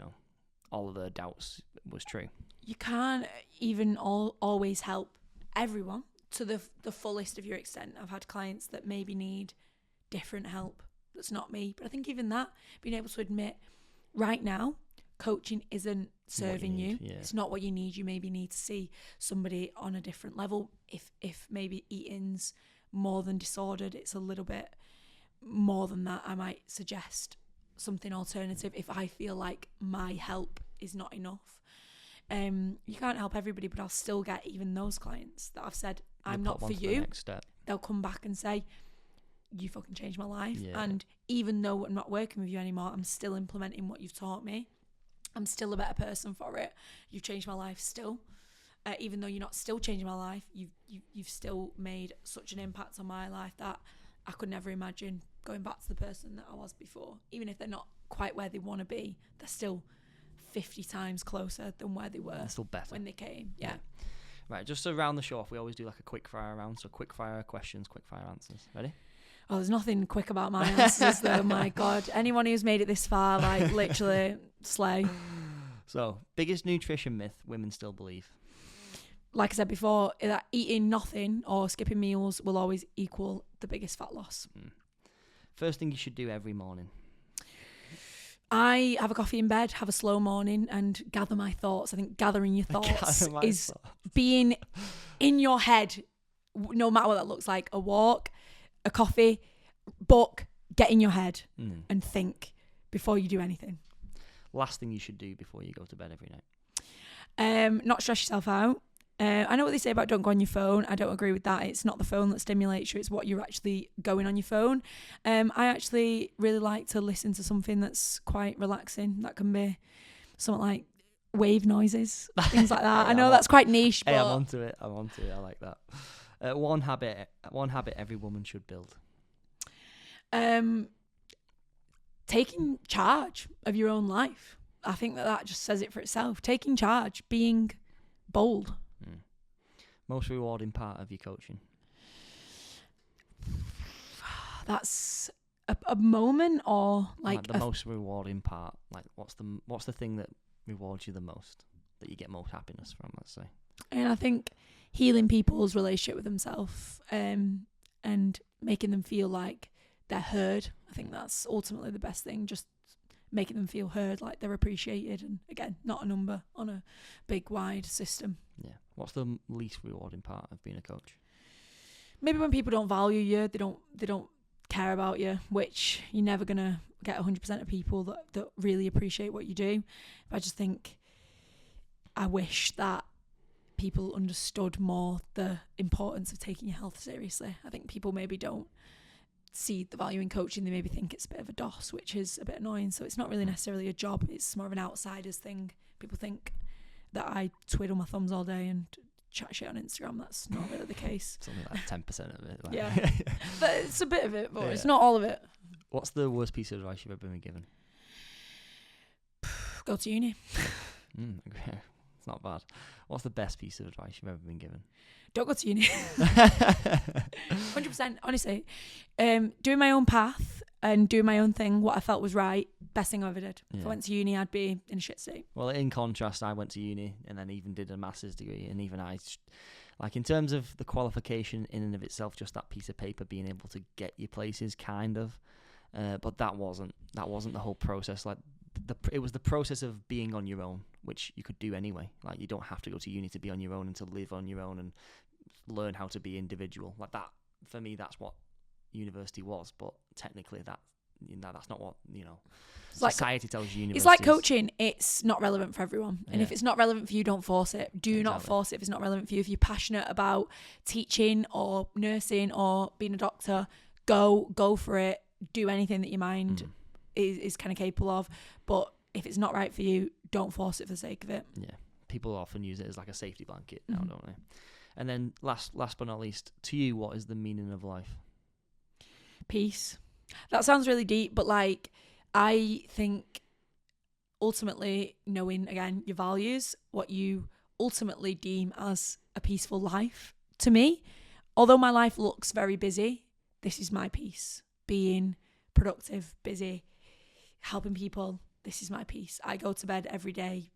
all of the doubts was true. You can't even always help everyone to the fullest of your extent. I've had clients that maybe need different help. That's not me. But I think even that, being able to admit, right now, coaching isn't serving you. Yeah. It's not what you need. You maybe need to see somebody on a different level. If maybe eating's more than disordered, it's a little bit more than that, I might suggest something alternative if I feel like my help is not enough. You can't help everybody, but I'll still get even those clients that I've said, I'm not for you. They'll come back and say, you fucking changed my life. Yeah. And even though I'm not working with you anymore, I'm still implementing what you've taught me. I'm still a better person for it. You've changed my life still. Even though you're not still changing my life, you've still made such an impact on my life that I could never imagine going back to the person that I was before. Even if they're not quite where they want to be, they're still 50 times closer than where they were. They're still better when they came. Yeah. Right, just to round the show off, we always do like a quick fire round. So quick fire questions, quick fire answers. Ready? Oh, there's nothing quick about my answers though. My God. Anyone who's made it this far, like, literally slay. So, biggest nutrition myth women still believe? Like I said before, that eating nothing or skipping meals will always equal the biggest fat loss. First thing you should do every morning? I have a coffee in bed, have a slow morning, and gather my thoughts. I think gathering your thoughts is being in your head, no matter what that looks like. A walk, a coffee, book, get in your head and think before you do anything. Last thing you should do before you go to bed every night? Not stress yourself out. I know what they say about don't go on your phone. I don't agree with that. It's not the phone that stimulates you, it's what you're actually going on your phone. I actually really like to listen to something that's quite relaxing. That can be something like wave noises, things like that. I know that's quite niche, but I'm onto it. I like that. One habit every woman should build. Taking charge of your own life. I think that just says it for itself. Taking charge, being bold. Most rewarding part of your coaching? That's a moment, or like the most rewarding part. Like, what's the thing that rewards you the most, that you get most happiness from, let's say? And I think healing people's relationship with themselves, and making them feel like they're heard. I think that's ultimately the best thing. Just making them feel heard, like they're appreciated, and again, not a number on a big wide system. Yeah. What's the least rewarding part of being a coach? Maybe when people don't value you, they don't care about you, which you're never gonna get 100% of people that really appreciate what you do. But I just think I wish that people understood more the importance of taking your health seriously. I think people maybe don't see the value in coaching. They maybe think it's a bit of a DOS, which is a bit annoying. So it's not really necessarily a job. It's more of an outsider's thing. People think that I twiddle my thumbs all day and chat shit on Instagram. That's not really the case. It's only like 10% of it. Like. Yeah. But it's a bit of it, but it's not all of it. What's the worst piece of advice you've ever been given? Go to uni. Okay. It's not bad. What's the best piece of advice you've ever been given? Don't go to uni. 100%. Honestly, doing my own path and doing my own thing, what I felt was right, best thing I ever did. Yeah. If I went to uni, I'd be in a shit state. Well, in contrast, I went to uni and then even did a master's degree, and even like in terms of the qualification in and of itself, just that piece of paper being able to get you places, kind of. But that wasn't the whole process. Like it was the process of being on your own, which you could do anyway. Like you don't have to go to uni to be on your own and to live on your own and learn how to be individual. Like that, for me, that's what university was. But technically, that's not what society tells you. It's like coaching. It's not relevant for everyone, and if it's not relevant for you, don't force it. Do not force it if it's not relevant for you. If you're passionate about teaching or nursing or being a doctor, go for it. Do anything that your mind is kind of capable of. But if it's not right for you, don't force it for the sake of it. Yeah, people often use it as like a safety blanket now, don't they? And then last but not least, to you, what is the meaning of life? Peace. That sounds really deep, but like I think ultimately knowing, again, your values, what you ultimately deem as a peaceful life. To me, although my life looks very busy, this is my peace. Being productive, busy, helping people, this is my peace. I go to bed every day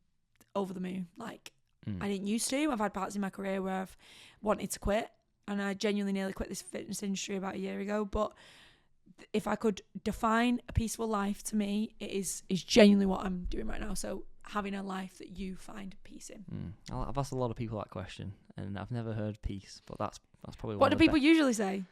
over the moon. Like I didn't used to. I've had parts in my career where I've wanted to quit, and I genuinely nearly quit this fitness industry about a year ago. But if I could define a peaceful life, to me, it is genuinely what I'm doing right now. So having a life that you find peace in. I've asked a lot of people that question, and I've never heard peace, but that's probably what do people usually say?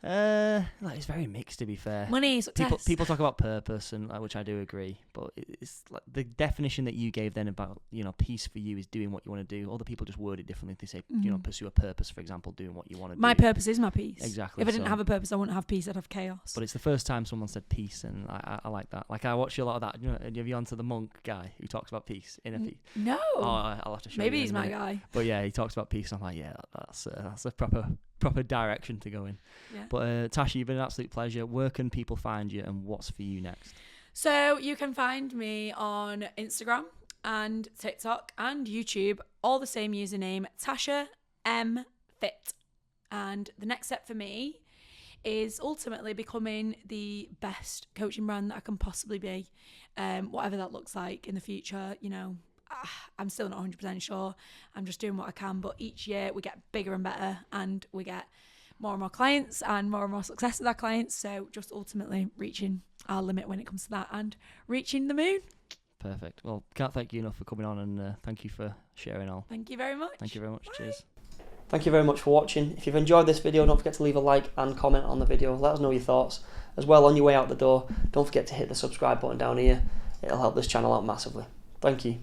Like it's very mixed, to be fair. Money, success. People talk about purpose, and which I do agree, but it's like the definition that you gave then about peace for you is doing what you want to do. Other people just word it differently. They say pursue a purpose, for example, doing what you want to do. My purpose is my peace. Exactly. If I didn't have a purpose, I wouldn't have peace. I'd have chaos. But it's the first time someone said peace, and I like that. Like I watch a lot of that. Have you on to the monk guy who talks about peace, inner peace? No. Oh, I'll have to show you. Maybe he's my guy. But yeah, he talks about peace. And I'm like, yeah, that's a proper direction to go in. Yeah. But Tasha, you've been an absolute pleasure. Where can people find you, and what's for you next? So you can find me on Instagram and TikTok and YouTube, all the same username, Tasha M Fit. And the next step for me is ultimately becoming the best coaching brand that I can possibly be, whatever that looks like in the future. I'm still not 100% sure. I'm just doing what I can, but each year we get bigger and better, and we get more and more clients and more success with our clients. So just ultimately reaching our limit when it comes to that and reaching the moon. Perfect. Well, can't thank you enough for coming on, and thank you for sharing all. Thank you very much. Thank you very much. Bye. Cheers. Thank you very much for watching. If you've enjoyed this video, don't forget to leave a like and comment on the video. Let us know your thoughts. As well, on your way out the door, don't forget to hit the subscribe button down here. It'll help this channel out massively. Thank you.